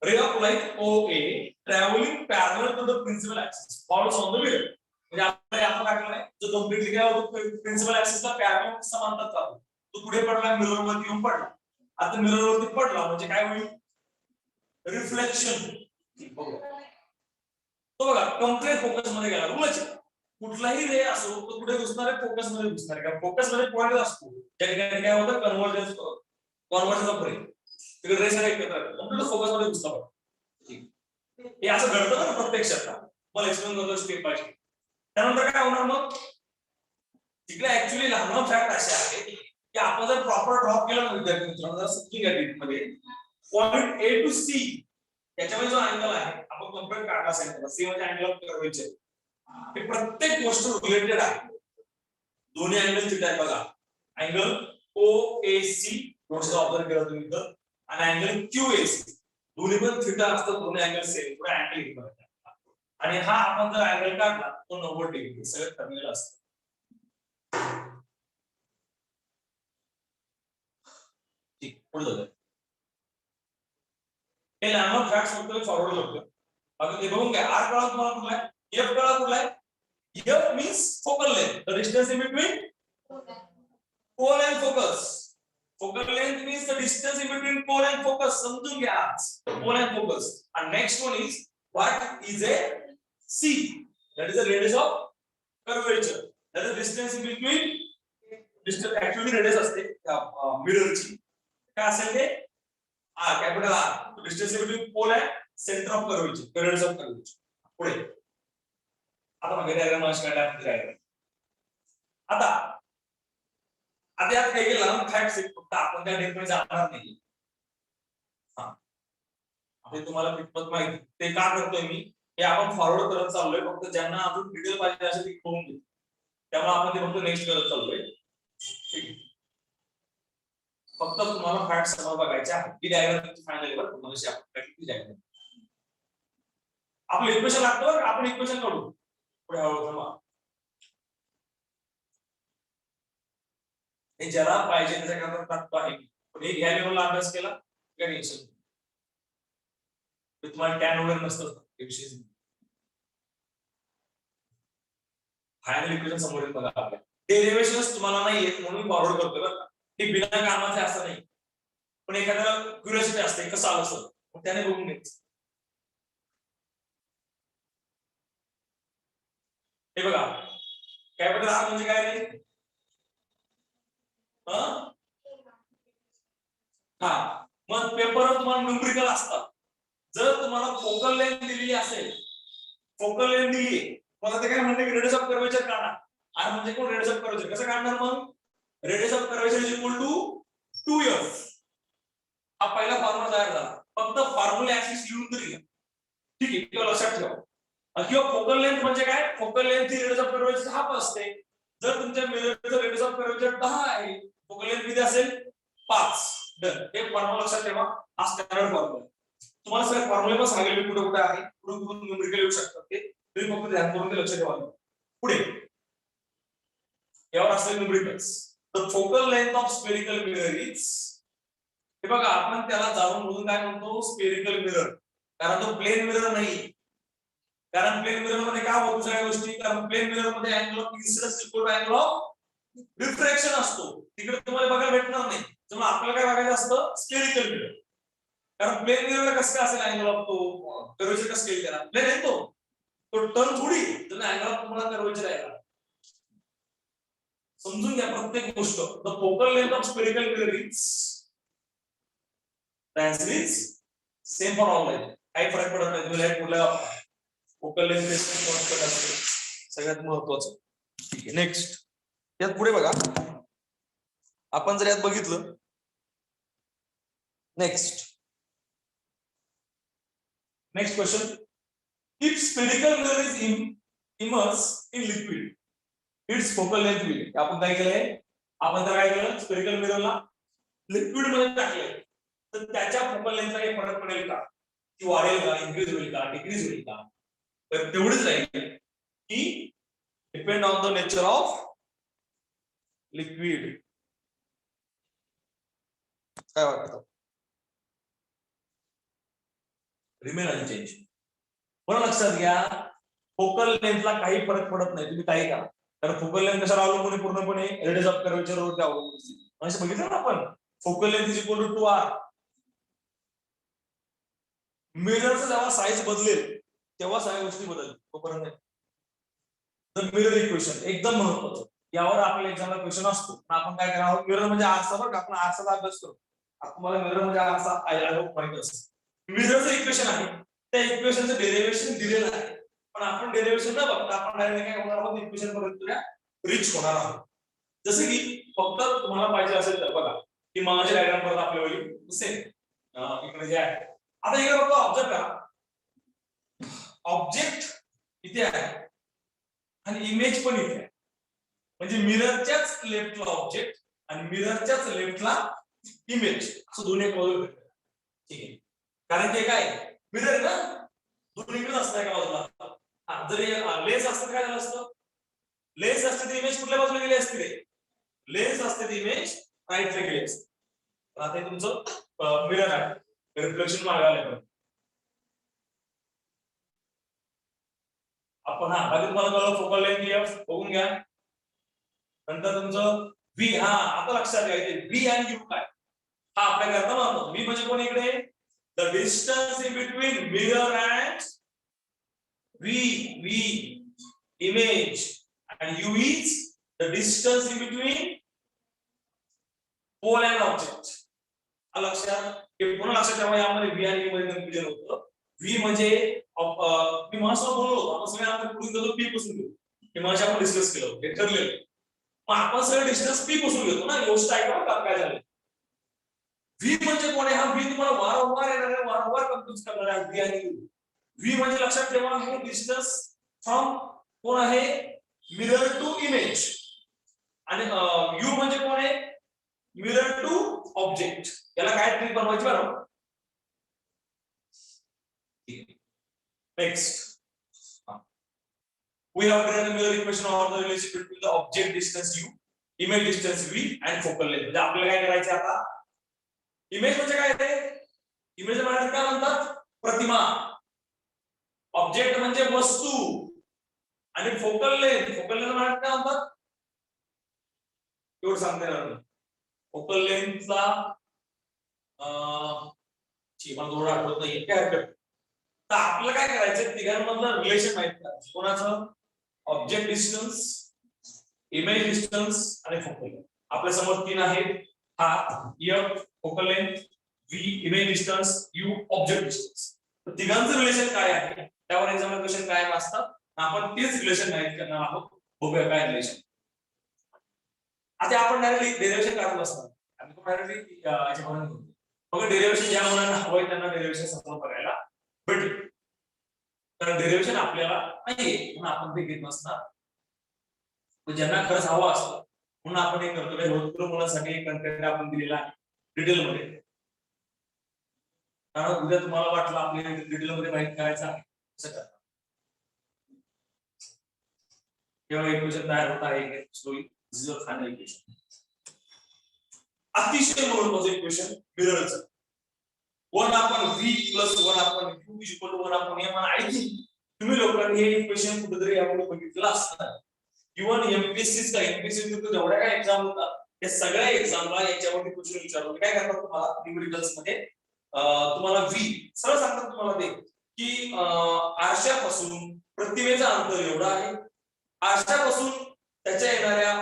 ray of light OA traveling parallel to the principal axis falls on the mirror. म्हणजे आपल्याला आपण काय केलंय जो कम्प्लीटली काय होतो प्रिन्सिपल ऍक्सिसला पॅरलल समांतर चालतो. तो पुढे पडला मिरर वरती येऊन पडला. आता मिरर वरती पडला म्हणजे काय होईल? रिफ्लेक्शन. तो बघा कम्प्लीट फोकस मध्ये गेला. रूलच कुठलाही रे असो तो कुठे घुसणार आहे? फोकस मध्ये घुसणार आहे. फोकस मध्ये पॉइंट असतो त्या ठिकाणी काय होतं? कन्व्हर्जन्स ऑफ रे. तिकडे रे सगळे एकत्र कम्प्लीट फोकस मध्ये घुसतात. हे असं घडतं ना प्रत्यक्षात. मला एक्सप्लेन करतो स्टेप बाय स्टेप. त्यानंतर काय होणार मग? तिकडे ऍक्च्युअली लहान फॅक्ट असे आहे की आपण जर प्रॉपर ड्रॉप केला ना विद्यार्थी मित्रांनो जर समजून घ्या मध्ये पॉइंट ए टू सी त्याच्यामध्ये जो अँगल आहे आपण कम्प्लीट काढला असेल सी म्हणजे अँगल ऑफ कर्वेचर. हे प्रत्येक गोष्ट रिलेटेड आहे. दोन्ही अँगल थीटा आहे बघा. अँगल OAC थोडंसं ऑब्झर्व केलं तुम्ही तर आणि अँगल QAC दोन्ही पण थीटा असतात. दोन्ही अँगल सेम पुढे अँगल इक्वल आणि हा आपण जर अँगल काढला तो 90 डिग्री सगळं ठरलेलं असतं. ठीक पुढे जाऊया. हे लॅमर फॅक्ट्स फक्त फॉरवर्ड करतो. आता ते बघून घ्या. आर कळा तुम्हाला कुठला आहे? एफ कळा कुठला आहे? F means focal length, the distance in between pole and focus. Focal length means the distance in between pole and focus. समजून घ्या. Pole and focus. And next one is what is a C? That is the radius of curvature. That is the distance in between. Distance actually radius असते मिररची. काय असेल ते? R capital R. Distance in between pole and center of curvature. Radius of curvature. पुढे आता मागे diagram diagram आता यात काही लहान फॅक्ट्स आहेत फक्त आपण त्या डेटमध्ये जाणार नाही. हे तुम्हाला कितपत माहिती ते का करतोय मी हे आपण फॉरवर्ड करत चाललोय. फक्त ज्यांना अजून डिटेल पाहिजे असेल ते करून घे. त्यामुळे आपण ते फक्त नेक्स्ट करत चाललोय. ठीक आहे. फक्त तुम्हाला फॅक्ट समोर बघायचे आहे की डायग्राम फायनली बघ तुम्हाला आपण प्रॅक्टिस डायग्राम आपलं इक्वेशन लागतं. आपण इक्वेशन काढू पुढे हळूहळू. हे ज्याला पाहिजे त्याच्याकरता टाकतो आहे पण हे घ्या लेवलला अभ्यास केला काय टेन्शन तुम्हाला टॅन वगैरे नसतं विषय. फायनल इक्वेशन समोर बघा आपल्या डेरिव्हेशन्स तुम्हाला नाही येत म्हणून फॉरवर्ड करतोय बरं का. हे बिना कामाचे असं नाही. पण एखाद्याला क्युरिओसिटी असते कसं आलं सर, मग त्याने बघून घ्यायचं. हे बघा कॅपिटल आर म्हणजे काय रे? हा, मग पेपरवर तुम्हाला न्यूमरिकल असतात. जर तुम्हाला फोकल लेंथ दिलेली असेल, फोकल लेंथ दिली, मला ते काय म्हणते की रेडियस ऑफ कर्वेचर काढा. आर म्हणजे कोण? Radius of curvature. कसं काढणार मग? Radius of curvature is equal to 2f. हा पहिला फॉर्म्युला तयार झाला. फक्त फॉर्म्युला ऍक्सिस लिहून तरी घ्या, ठीक आहे, किंवा लक्षात ठेवा. किंवा फोकल लेंथ म्हणजे काय? Focal length he radius of curvature half असते. जर तुमच्या मिररचं रेडियस ऑफ कर्वेचर 10 आहे, फोकल लेंथ किती असेल? 5. हे फॉर्म्युला लक्षात ठेवा. हा स्टँडर्ड फॉर्म्युला. तुम्हाला सगळे फॉर्म्युले पण सांगेल मी कुठे कुठे आहे, कुठून कुठून न्यूमरिकल येऊ शकतात ते तुम्ही फक्त ध्यान करून ते लक्षात ठेवा. पुढे यावर असलेले numericals. The focal length of spherical mirror is, हे बघा आपण त्याला जाणून बुजून काय म्हणतो? Spherical mirror. कारण तो प्लेन मिरर नाही. कारण प्लेन मिरर मध्ये काय होतं सगळ्या गोष्टी? कारण प्लेन मिरर मध्ये angle of incidence equal to angle of refraction असतो. तिकडे तुम्हाला बघायला भेटणार नाही. त्यामुळे आपल्याला काय बघायचं असतं? Spherical mirror. कारण प्लेन मिरर कसं काय असेल अँगल ऑफ तो कर्वेचर कसं केलं त्याला? प्लेन आहे तो टर्न थोडी, तर अँगल ऑफ तुम्हाला कर्वेचर आहे. समजून घ्या प्रत्येक गोष्ट. The focal length of spherical mirror is same for all line. काही फरक पडत नाही तुम्ही लाईट कुठल्या फोकल लेंथ कॉन्स्टंट असते, सगळ्यात महत्त्वाचं. ठीक आहे, नेक्स्ट यात पुढे बघा. आपण जर यात बघितलं, next question. If spherical mirror is immersed in liquid, it's focal length will. आपण काय केलंय? आपण तर काय केलं? स्फेरिकल मिररला लिक्विड मध्ये टाकले, तर त्याच्या फोकल लेंथचा काही फरक पडेल का? ती वाढेल का? इन्क्रीज होईल का? डिक्रीज होईल का? तर तेवढीच राहील की depend on the nature of liquid. काय वाटतं? Remain unchange. बरं लक्षात घ्या, फोकल लेंथला काही फरक पडत नाही, तुम्ही काही करा. कारण फोकल लेंथ कशावर अवलंबून आहे? पूर्णपणे रेडियस ऑफ कर्वेचर वरती अवलंबून असते. असं बघितलं ना आपण, focal length is equal to 2r. मिररचं जेव्हा साईज बदलेल तेव्हा सगळ्या गोष्टी बदलतील, तोपर्यंत नाही. तर मिरर इक्वेशन एकदम महत्वाचं. यावर आपल्या एक्झामला क्वेश्चन असतो. आपण काय करावं? मिरर म्हणजे आरसा. बघा आपण आरसाचा अभ्यास करतो. तुम्हाला मिरर म्हणजे आरसा आय होप माहित असेल. मिररचं इक्वेशन आहे, त्या इक्वेशनचं डेरिव्हेशन दिलेलं आहे. पण आपण डेरिव्हेशन न बघता आपण डायरेक्ट काय होणार आहोत? इक्वेशन पर्यंत रीच होणार आहोत. जसं की फक्त तुम्हाला पाहिजे असेल तर बघा, की माझ्या डायग्राम परत आपल्या वेळी सेम इकडे जे आहे. आता इकडे बघतो, ऑब्जर्व करा. ऑब्जेक्ट इथे आहे आणि इमेज पण इथे आहे. म्हणजे मिररच्याच लेफ्टला ऑब्जेक्ट आणि मिररच्याच लेफ्टला इमेज, असं दोन्ही बाजूला भेटतं. ठीक आहे, कारण ते काय मिरर ना दोन्हीकडे असतं एका बाजूला. हा, जरी लेन्स असतं काय झालं असतं? लेन्स असते ती इमेज कुठल्या बाजूला गेली असते? लेन्स असते ती इमेज राईटला गेली असते. आता हे तुमचं मिरर आहे, रिफ्लेक्शन मागायला आपण. हा, बाकी तुम्हाला कळलं फोकल लेंथ एफ बघून घ्या. नंतर तुमचं व्ही. हा, आता लक्षात घ्या इथे व्ही आणि यू काय? हा आपल्या करता म्हणतो. व्ही म्हणजे कोण इकडे? The distance in between mirror and V image, and u is the distance in between pole and object. लक्षात हे पुन्हा लक्षात ठेवा. यामध्ये v आणि u मध्ये कन्फ्युजन होतं. v म्हणजे मी महत्व बोललो होतो. आपण सगळे आपण पुढे गेलो p पासून घेऊ. हे मग आपण डिस्कस केलं होतं, हे ठरलेलं. मग आपण सगळे डिस्टन्स p पासून घेतो ना. गोष्ट ऐका का काय झालं. v म्हणजे कोण आहे? हा v तुम्हाला वारंवार येणार आहे, वारंवार कन्फ्युज करणार आहे v आणि u. v म्हणजे लक्षात ठेवा हे डिस्टन्स फ्रॉम कोण आहे? Mirror to image. आणि यू म्हणजे कोण आहे? Mirror to object. याला काय ट्रिक बनवायची बरं? Next, we have written the mirror equation or the relationship between the object distance u, image distance v and focal length. म्हणजे आपल्याला काय करायचं आता? इमेज म्हणजे काय आहे? इमेज म्हणजे काय म्हणतात? प्रतिमा. ऑब्जेक्ट म्हणजे वस्तू आणि फोकल लेंथ म्हणजे काय म्हणतात? एवढं सांगते ना. फोकल लेंथला मला थोडं आठवत नाहीये काय हरकत. तर आपल्याला काय करायचं तिघांमधलं रिलेशन माहित करायचं. कोणाचं? ऑब्जेक्ट डिस्टन्स, इमेज डिस्टन्स आणि फोकल लेंथ. आपल्या समोर तीन आहेत. हा F focal length, V image distance, you object distance. तर तिघांचं रिलेशन काय आहे त्यावर एक्झाम क्वेश्चन काय असतात. आपण तेच रिलेशन माहित करणार आहोत. बघूया काय रिलेशन. आता आपण डायरेक्टली डेरिव्हेशन काढत बसणार. आम्ही डायरेक्टली याच्यामध्ये घेऊ. मग डेरिव्हेशन ज्या मुलांना हवंय त्यांना डेरिव्हेशन समोर बघायला भेटेल. कारण डेरिव्हेशन आपल्याला नाहीये म्हणून आपण ते घेत नसणार. ज्यांना खरंच हवं असतं म्हणून आपण हे करतो. भरपूर मुलांसाठी कंटेंट आपण दिलेला आहे डिटेलमध्ये. कारण उद्या तुम्हाला वाटलं आपल्याला डिटेलमध्ये माहिती करायचं आहे कसं करणार. केवळ इक्वेशन तयार होत आहे स्लोली. Final equation. अतिशय महत्वाचं equation मिररचं. 1/v + 1/u = 1/m. I think तुम्ही लोकांनी हे इक्वेशन कुठेतरी यापुढे बघितलं असणार. इव्हन एमपीएससी जेवढ्या काय एक्झाम होतात त्या सगळ्या एक्झामला याच्यावरती क्वेश्चन विचारतात. काय करतात तुम्हाला न्यूमेरिकल्स मध्ये तुम्हाला व्ही सरळ सांगतात तुम्हाला ते की आरशापासून प्रतिमेचा अंतर एवढा आहे. आरशापासून त्याच्या येणाऱ्या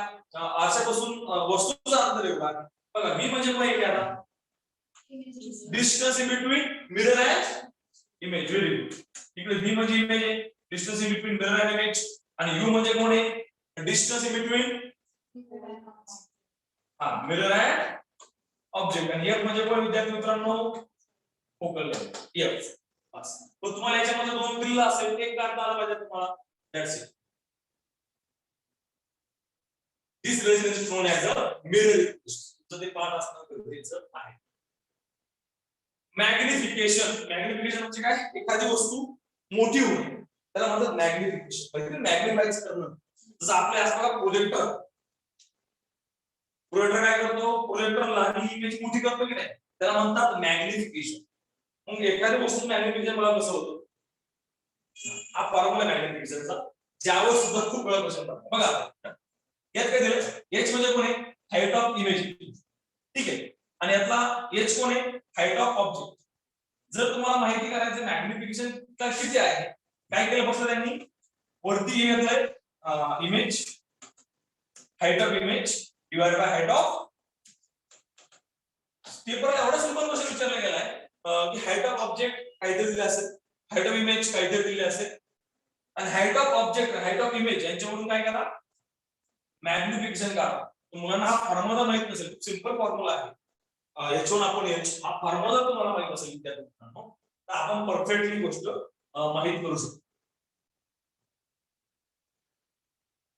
आरशापासून वस्तूचा अंतर एवढा आहे. बघा व्ही म्हणजे काय आहे आता? Distance in between mirror and image. Very good. इकडे व्ही म्हणजे इमेज आहे. Distance in between mirror and image. आणि यू म्हणजे कोण आहे? Distance in between mirror and object. आणि एफ म्हणजे कोण विद्यार्थी मित्रांनो? Focal length. एफ. बस. तो तुम्हाला याच्यामध्ये दोन दिलेला असेल एक काढता आला पाहिजे तुम्हाला. That's it. This relation is non as a mirror equation. तर ते पाठ असणं गरजेचं आहे. मॅग्निफिकेशन. मॅग्निफिकेशन म्हणजे काय? एखादी वस्तू मोठी होणे त्याला म्हणतात मॅग्निफिकेशन. म्हणजे मॅग्निफाईज करणं. जसं आपल्या आसपास प्रोजेक्टर. प्रोजेक्टर काय करतो? प्रोजेक्टरला ही इमेज मोठी करतो की नाही त्याला म्हणतात मॅग्निफिकेशन. मग एखादी वस्तू मॅग्निफिकेशन मला कसं होतं? हा फॉर्म्युला मॅग्निफिकेशनचा ज्यावर सुद्धा खूप वेळा क्वेश्चन पडतात. बघा यात काय दिलं? एच म्हणजे कोण आहे? Height of image. ठीक आहे. आणि यातला एच कोण आहे? Height of object. जर तुम्हाला माहिती करायचं मॅग्निफिकेशन किती आहे काय केलं फक्त त्यांनी वरती घेतलंय image height of image divide by height of. Paper एवढा सिंपल क्वेश्चन विचारला गेलाय की हाईट ऑफ ऑब्जेक्ट काहीतरी दिले असेल, हाईट ऑफ इमेज काहीतरी दिले असेल आणि height of object height of image यांच्यावरून काय करा मॅग्निफिकेशन करा. मुलांना हा फॉर्म्युला माहित नसेल. खूप सिंपल फॉर्म्युला आहे. H1 आपण H हा फॉर्म्युला तुम्हाला माहित असेल विद्यार्थ्यांनो तर आपण परफेक्टली गोष्ट माहित करू शकतो.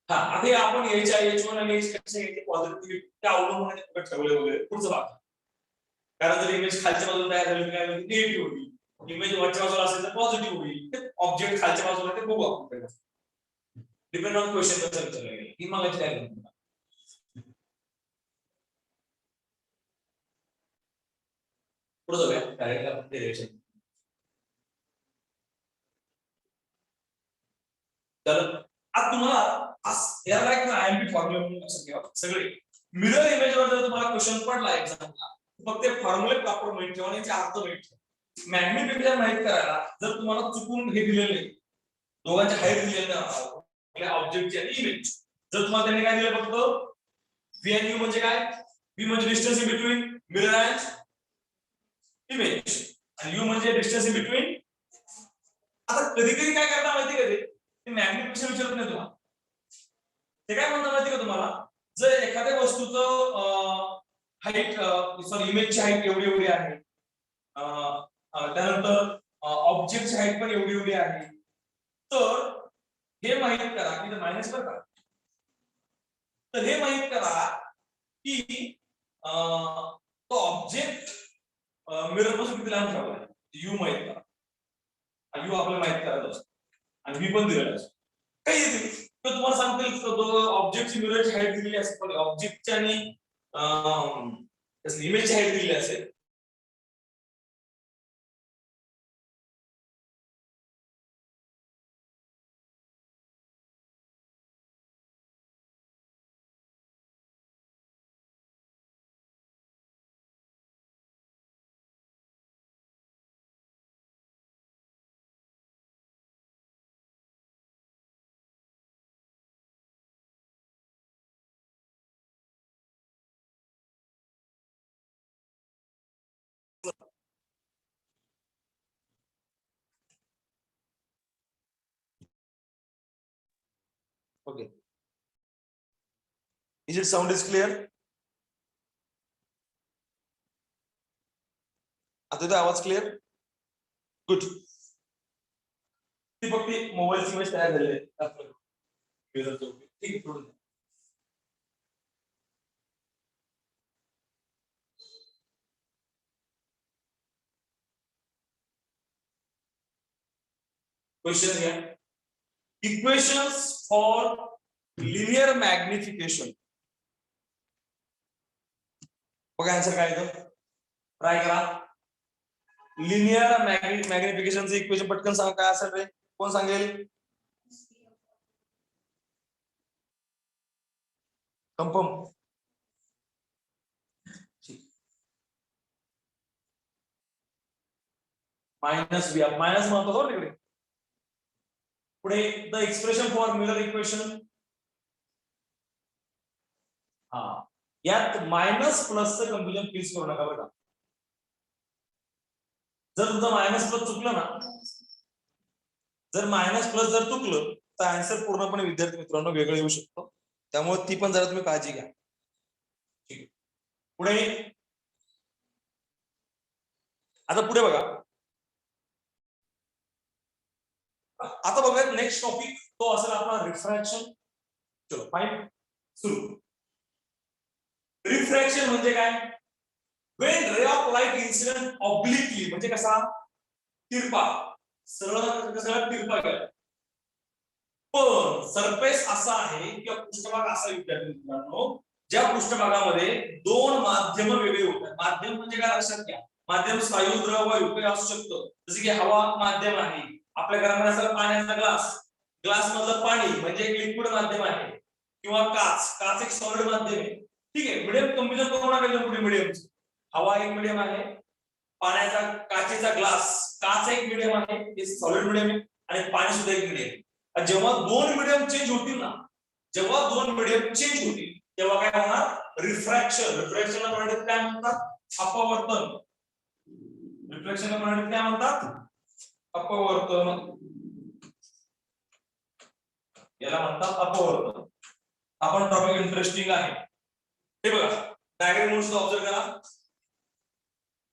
हा आता आपण H1 आणि H कसे पॉझिटिव्ह त्या अवलंबून ठेवले वगैरे पुढचं भाग. कारण जर इमेज खालच्या बाजूला तयार झाली काय होईल? निगेटिव्ह होईल. इमेज वरच्या बाजूला असेल तर पॉझिटिव्ह होईल. ते ऑब्जेक्ट खालच्या बाजूला ते बघू आपण. डिपेंड ऑन क्वेश्चन कसं विचारलं गेलं ही मागायची काय गरज. पुढे जाऊया डायरेक्टली आपण डेरिव्हेशन. तर आज तुम्हाला याला एक आयएमपी फॉर्म्युला म्हणून लक्षात ठेवा सगळे. मिरर इमेजवर जर तुम्हाला क्वेश्चन पडला एक्झामला फक्त ते फॉर्म्युले प्रॉपर माहित ठेवा आणि याचे अर्थ माहित ठेवा. मॅग्निफिकेशन माहित करायला जर तुम्हाला चुकून हे दिलेले नाही दोघांची हाईट दिलेली नाही ऑब्जेक्टची आणि इमेज जर तुम्हाला त्यांनी काय दिलं फक्त व्ही आणि यू म्हणजे काय? व्ही म्हणजे distance in between mirror and image आणि यू म्हणजे डिस्टन्स इन बिटवीन. आता कधी कधी काय करता माहिती का ते मॅग्निफिकेशन विचारत नाही तुम्हाला. ते काय म्हणतात माहिती का तुम्हाला? जर एखाद्या वस्तूचं हाईट सॉरी इमेजची हाईट एवढी एवढी आहे त्यानंतर ऑब्जेक्टची हाईट पण एवढी एवढी आहे तर हे माहित करा की मायनस करा तर हे माहित करा की तो ऑब्जेक्ट मिरर पासून किती लांब ठेवलाय यू माहित करा. यू आपल्याला माहित करायचं असतं आणि व्ही पण दिलेला असतो. काही येते तर तुम्हाला सांगतील ऑब्जेक्टची मिररची हाईट दिलेली असेल ऑब्जेक्टची आणि इमेजची हाईट दिलेली असेल okay, is it sound is clear? आता तो आवाज क्लिअर? गुड. ती फक्त मोबाईलची इमेज तयार झालेली आहे. ठीक आहे, थोडं क्वेश्चन घ्या. Equations for linear magnification. बघा आन्सर काय येतं, ट्राय करा. लिनियर मॅग्निफिकेशनचं इक्वेशन पटकन सांगा काय असेल रे, कोण सांगेल? कन्फर्म? मायनस बी, मायनस म्हणतो बरं तिकडे. पुढे the expression for mirror equation. हा, यात मायनस प्लसचं कन्फ्युजन प्लीज करू नका बरं का. जर तुमचं मायनस प्लस चुकलं ना, जर मायनस प्लस जर चुकलं तर आन्सर पूर्णपणे विद्यार्थी मित्रांनो वेगळं येऊ शकतो. त्यामुळे ती पण जरा तुम्ही काळजी घ्या. ठीक आहे, पुढे आता पुढे बघा. आता बघूयात नेक्स्ट टॉपिक, तो असेल आपला रिफ्रॅक्शन. चलो फाईन, सुरू. रिफ्रॅक्शन म्हणजे काय? When ray of light incident obliquely, म्हणजे कसा? तिरपा, सरळ कसा तिरपा गेला. पण सरफेस असा आहे किंवा पृष्ठभाग असा विद्यार्थी मित्रांनो, ज्या पृष्ठभागामध्ये दोन माध्यम वेगळे होतात. माध्यम म्हणजे काय लक्षात घ्या, माध्यम स्थायू, द्रव, वायू काही असू शकतं. जसे की हवा माध्यम आहे, आपल्या घरामध्ये असा पाण्याचा ग्लास, ग्लास मधलं पाणी म्हणजे एक लिक्विड माध्यम आहे, किंवा काच, काच एक सॉलिड माध्यम आहे. ठीक आहे, मिडियम कम्प्युजन करू नका. पुढे मिडियम, हवा एक मिडियम आहे, पाण्याचा काचेचा ग्लास, काच एक मिडियम आहे, ते सॉलिड मिडियम आहे, आणि पाणी सुद्धा एक मिडियम आहे. जेव्हा दोन मिडियम चेंज होतील ना, जेव्हा दोन मिडियम चेंज होतील तेव्हा काय होणार? रिफ्रॅक्शन. रिफ्रॅक्शनला मराठीत काय म्हणतात? अपवर्तन. रिफ्लेक्शनला मराठीत काय म्हणतात? अपवर्तन. याला म्हणतात अपवर्तन. आपण टॉपिक इंटरेस्टिंग आहे हे बघा, डायग्राम म्हणून सुद्धा ऑब्झर्व करा.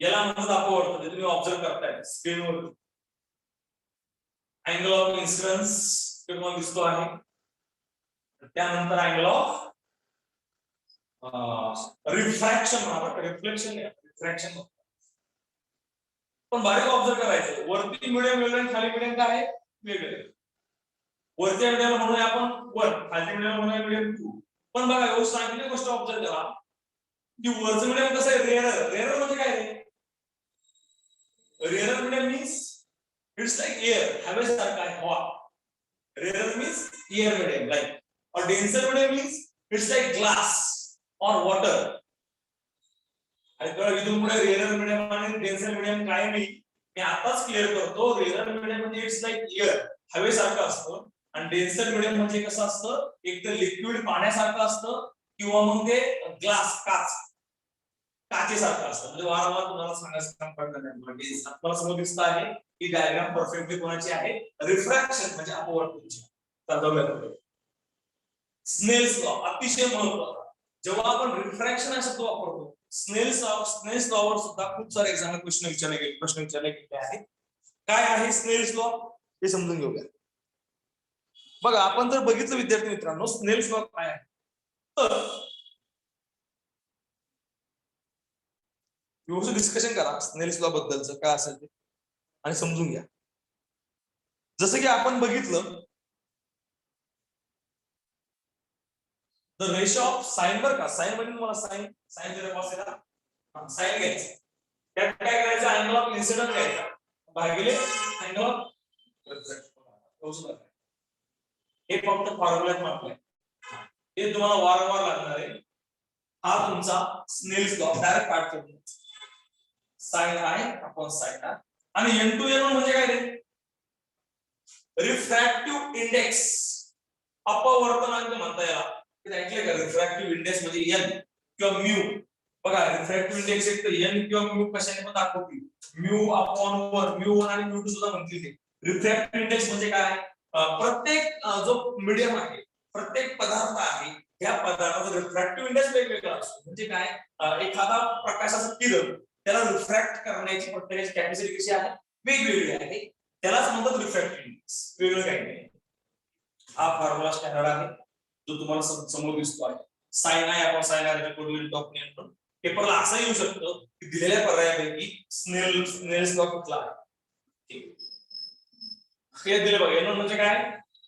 याला म्हणतात अपवर्तन. तुम्ही ऑब्झर्व करताय स्क्रीनवर. अँगल ऑफ इन्सिडन्स तुम्हाला दिसतो आहे, त्यानंतर angle of refraction. Reflection refraction. पण बारीक ऑब्झर्व करायचं, वरती मिडियम वेगळं आणि खाली मिडियम काय आहे वेगळे. वरच्या मिडियम म्हणूया आपण 1, खालच्या मिडियम म्हणूया मिडियम 2. पण बघा एवढं सांगितली गोष्ट ऑब्झर्व करा की वरचं मिडियम कसं आहे? रेअरर. रेअरर म्हणजे काय आहे? Rarer medium means it's like air, हवेसारखा आहे, हवा. Rarer means air medium, like, or denser medium means it's like glass or water. आणि तर इथून पुढे रेअरर मिडियम आणि डेन्सर मिडियम काय नाही मी आताच क्लिअर करतो. रेअरर मिडियम म्हणजे इट्स लाईक एअर, हवेसारखं असतं, आणि डेन्सर मिडियम म्हणजे कसं असतं? एक तर लिक्विड पाण्यासारखं असतं, किंवा मग ते ग्लास, काच, काचेसारखं असतं. म्हणजे वारंवार तुम्हाला सांगायचं काम करणार नाही. आपल्याला समोर दिसत आहे ही डायग्राम परफेक्टली कोणाची आहे? रिफ्रॅक्शन म्हणजे अपवर्तनाची. स्नेल्स लॉ अतिशय महत्त्वाचा. जेव्हा आपण रिफ्रॅक्शन हा शब्द वापरतो, स्नेल्स लॉवर सुद्धा खूप सारे एक्झाम प्रश्न विचारले गेले आहेत. काय आहे स्नेल्स लॉ हे समजून घेऊया. बघा, आपण जर बघितलं विद्यार्थी मित्रांनो, स्नेल्स लॉ काय आहे तर व्यवस्थित डिस्कशन करा स्नेल्स लॉ बद्दलचं काय असेल ते आणि समजून घ्या. जसं की आपण बघितलं द रेशो ऑफ साइन, बर का, साइन म्हणजे तुम्हाला साइन साइन जर बॉस साइन घ्यायचं, त्यात काय करायचं? अँगल ऑफ इन्सिडेंट घ्यायचा भागिले अँगल ऑफ रिफ्लेक्शन. हे फक्त फॉर्म्युल्यात मापलंय, हे तुम्हाला वारंवार लागणार आहे. हा तुमचा स्नेल्स लॉ डायरेक्ट पाठ करतो. Sine I upon sine R. आणि n2n1 म्हणजे काय रे? रिफ्रॅक्टिव्ह इंडेक्स, अपवर्तनांक म्हणता याला. ऐकले का? रिफ्रॅक्टिव्ह इंडेक्स म्हणजे n किंवा म्यू. बघा रिफ्रॅक्टिव्ह इंडेक्स एक तर एन किंवा म्यू कशाने पण दाखवतील. म्यू अपॉन 1, म्यू 1 आणि म्यू 2 सुद्धा म्हणतील ते. रिफ्रॅक्टिव्ह इंडेक्स म्हणजे काय? प्रत्येक जो मीडियम आहे, प्रत्येक पदार्थ आहे, या पदार्थाचा रिफ्रॅक्टिव्ह इंडेक्स वेगवेगळा असतो. म्हणजे काय? एखादा प्रकाशाचं किरण त्याला रिफ्रॅक्ट करण्याची प्रत्येकाची कॅपॅसिटी कशी आहे? वेगवेगळी आहे. त्यालाच म्हणतात रिफ्रॅक्टिव्ह इंडेक्स, वेगळं काही नाही. हा फॉर्म्युला स्टँडर्ड आहे जो तुम्हाला समोर दिसतो आहे. साइन आहे, आपण साइन आहे पेपरला असं येऊ शकतं की दिलेल्या पर्यायापैकी स्नेल्स लॉ कुठला आहे. हे दिले बघा. N1 म्हणजे काय?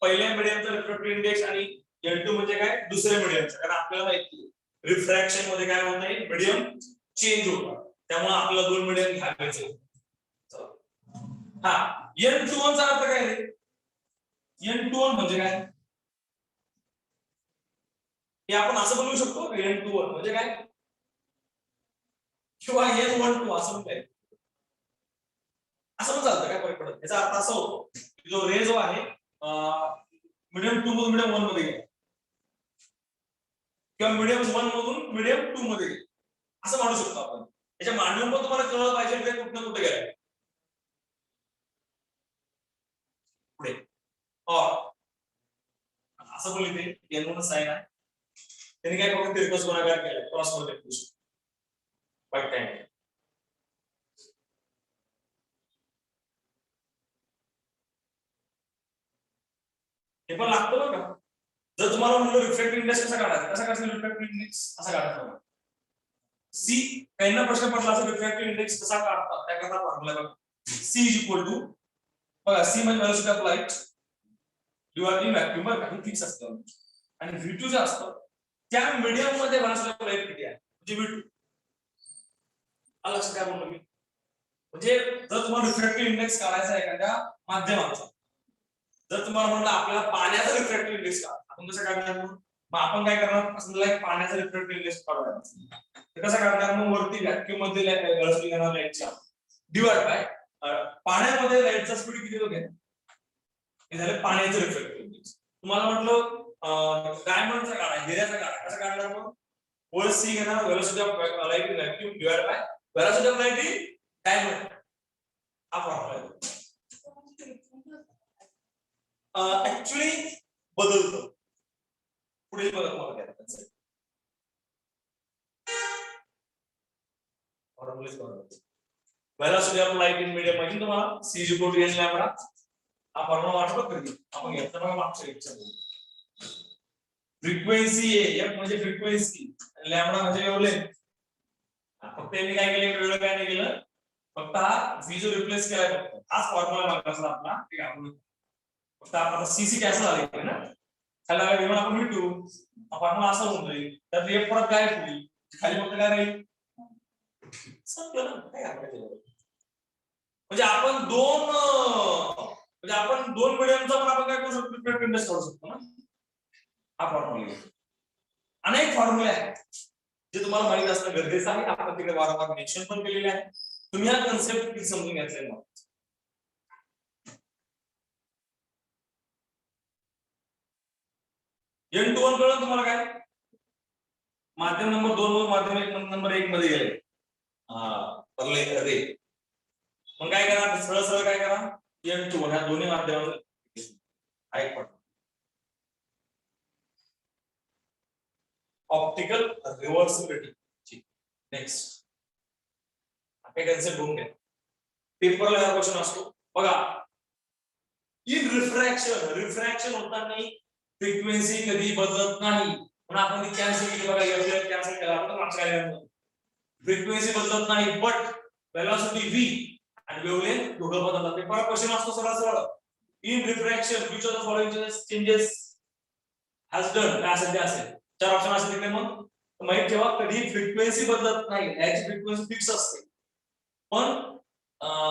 पहिल्या मीडियमचा रिफ्रॅक्टिव्ह इंडेक्स आणि N2 म्हणजे काय? दुसऱ्या मीडियमचा. कारण आपल्याला माहिती आहे रिफ्रॅक्शन मध्ये काय होत नाही, मीडियम चेंज होतात, त्यामुळे आपल्याला दोन मीडियम घ्यायचे. हा N21 चा अर्थ काय आहे? N21 म्हणजे काय? हे आपण असं बनवू शकतो. N21 म्हणजे काय? किंवा N12 असं म्हणताय, असं पण चालतं, काय फरक पडत. याचा अर्थ असा होतो की जो रे जो आहे मीडियम 2 मधून मीडियम 1 मध्ये गेला किंवा मीडियम 1 मधून मीडियम 2 मध्ये गेला, असं म्हणू शकतो आपण. त्याच्या मांडून पण तुम्हाला कळलं पाहिजे की कुठं कुठे गेला पुढे. असं बोलले ते N1 साइन आहे, त्यांनी काय फक्त तिरकस गुणाकार केला, क्रॉस मध्ये पुश वाईट टाइम. हे पण लागतं बरं का. जर तुम्हाला म्हणलं रिफ्रॅक्टिव्ह इंडेक्स कसा काढायचा, कसा काढायचा रिफ्रॅक्टिव्ह इंडेक्स असा काढायचा. सी पहिला प्रश्न पडला असं रिफ्रॅक्टिव्ह इंडेक्स कसा काढतात त्याकरता फॉर्म्युला बघा. सी इज इक्वल टू, बघा सी म्हणजे velocity of light divide in vacuum, बरं का, हे फिक्स असतं. आणि V2 जे असतं त्या मीडियम मध्ये व्हेलॉसिटी ऑफ लाईट किती आहे, म्हणजे V2. लक्षात काय बोललो मी? म्हणजे जर तुम्हाला रिफ्रॅक्टिव्ह इंडेक्स काढायचा आहे एखाद्या माध्यमाचा, जर तुम्हाला म्हणलं आपल्याला पाण्याचा रिफ्रॅक्टिव्ह इंडेक्स काढा, आपण कसं काढणार? मग आपण काय करणार? असं पाण्याचा रिफ्रॅक्टिव्ह इंडेक्स काढायचा. तर कसं काढणार? मग वरती व्हॅक्यूम मध्ये व्हेलॉसिटी घेणार लाईटच्या डिवाइड बाय पाण्यामध्ये लाईटचा स्पीड किती होते, हे झालं पाण्याचं रिफ्रॅक्टिव्ह इंडेक्स. तुम्हाला म्हटलं डायमंडचा काढा, हिऱ्याचा काढा, कसं काढणार? मग वर सी घेणार, velocity of light in vacuum divide by velocity of light in diamond. हा फॉर्म्युला आहे. ऍक्च्युअली बदलतो पुढे बघा तुम्हाला काय करायचं. Velocity of light in medium माहिती तुम्हाला, c is equal to n lambda. हा फॉर्म्युला वाटतो कधी आपण घेतला बघा मागच्या लेक्चरमध्ये. फ्रिक्वेन्सी f म्हणजे फ्रिक्वेन्सी, लॅम्बडा म्हणजे वेव्हलेंथ. फक्त त्यांनी काय केलं, वेगळं काय नाही केलं, फक्त हा v जो रिप्लेस केलाय फक्त. हाच फॉर्म्युला लागला आपला, ठीक आहे. फक्त आता cc कॅन्सल झाले ना, त्याला V1 आपण V2 आपण असं म्हणतोय, तर f परत काय होईल, खाली फक्त काय राहील, संपलं ना. काय करायचं? म्हणजे आपण दोन मीडियमचा पण आपण काय करू शकतो, रिफ्रॅक्टिव्ह इंडेक्स काढू शकतो ना. हा फॉर्म्युला. अनेक फॉर्म्युले आहेत जे तुम्हाला माहित असणं गरजेचं आहे. आपण तिकडे वारंवार मेन्शन पण केलेले आहे. तुम्ही हा कन्सेप्ट समजून घेतलेला आहे. N21 कळलं तुम्हाला काय? माध्यम नंबर 2 वर माध्यम नंबर 1 मध्ये गेले. रे मग काय करा, सरळ सरळ काय करा, N21 ह्या दोन्ही माध्यमांवर ऐक पड. ऑप्टिकल रिव्हर्सिबिलिटी. नेक्स्ट काय कन्सेप्ट बघून घ्या. पेपरला हा क्वेश्चन असतो बघा. इन रिफ्रॅक्शन होताना फ्रिक्वेन्सी कधी बदलत नाही, पण आपण ती कॅन्सल केली बघा, कॅन्सल केला आपण मागच्या काय, फ्रिक्वेन्सी बदलत नाही बट व्हेलॉसिटी v आणि वेव्हलेंथ दोघं बदलतात. पेपर क्वेश्चन असतो सरळ सरळ. In refraction which of the following changes has done, काय असेल ते असेल. चार ऑप्शन असतील तिकडे. मग माहित ठेवा, कधी फ्रिक्वेन्सी बदलत नाही, याची फ्रिक्वेन्सी फिक्स असते, पण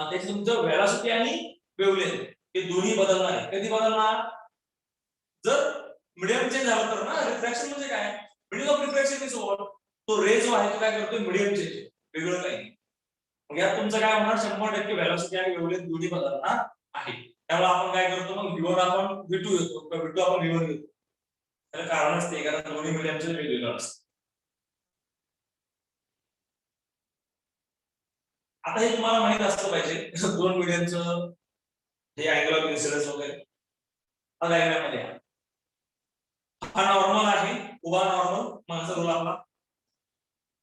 त्याची तुमचं व्हेलॉसिटी आणि वेव्हलेंथ हे दोन्ही बदलणार आहे. कधी बदलणार? जर मीडियम चेंज झालं तर ना. रिफ्रॅक्शन म्हणजे काय? Medium of refraction is over. तो रे जो आहे तो काय करतोय, मीडियम चेंज, वेगळं काही नाही. मग यात तुमचं काय होणार, 100% व्हेलॉसिटी आणि वेव्हलेंथ दोन्ही बदलणार आहे. त्यामुळे आपण काय करतो, मग V1 आपण V2 घेतो, V2 आपण V1 घेतो. त्याला कारण असते, कारण दोन्ही मीडियमचे वेगवेगळं असतं. आता हे तुम्हाला माहित असलं पाहिजे दोन मीडियमचं हे अँगल ऑफ इन्सिडन्स वगैरे हा डायग्राम मध्ये हा नॉर्मल आहे उभा नॉर्मल माझा रूल आपला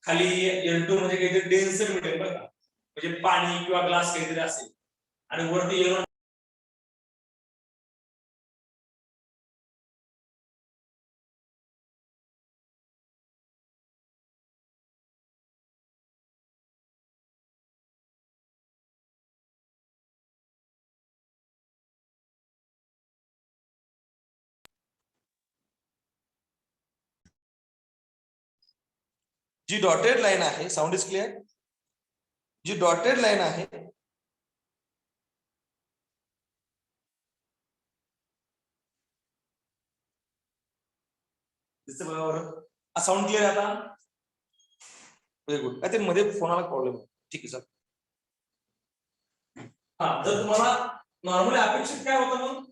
खाली N2 म्हणजे काहीतरी डेन्सर मीडियम बरं का म्हणजे पाणी किंवा ग्लास काहीतरी असेल आणि वरती N1 जी डॉटेड लाईन आहे साऊंड इज क्लिअर जी डॉटेड लाईन आहे दिसते बघा साऊंड क्लिअर आता व्हेरी गुड ते मध्ये फोनाला प्रॉब्लेम ठीक आहे सर हा जर तुम्हाला नॉर्मली अपेक्षित काय होतं मग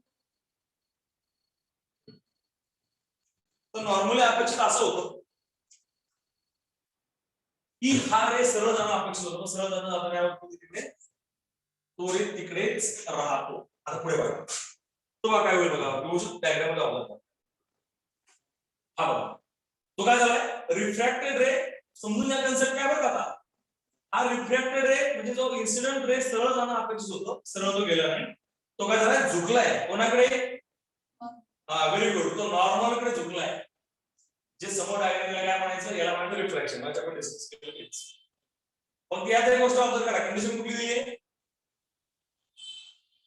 तर नॉर्मली अपेक्षित असं होतं की हा रे सरळ जाणं अपेक्षित होतं सरळ जाणं जाता काय होतं तिकडे त्वरित तिकडेच राहतो आता पुढे बघा तो काय होईल बघा व्यवस्थित डायग्राम मध्ये आवडतो हा बघा तो काय झालाय रिफ्रॅक्टेड रे समजून या कन्सेप्ट काय बघा आता हा रिफ्रॅक्टेड रे म्हणजे जो इन्सिडेंट रे सरळ जाणं अपेक्षित होतं सरळ तो गेला नाही तो काय झालाय झुकलाय कोणाकडे हा व्हेरी गुड तो नॉर्मल कडे झुकलाय जे समोर डायग्रामला काय म्हणायचं याला म्हणायचं रिफ्रॅक्शन म्हणजे आपण डिस्कस केलं पण यात एक गोष्ट ऑब्झर्व करा कंडिशन कुठली दिली आहे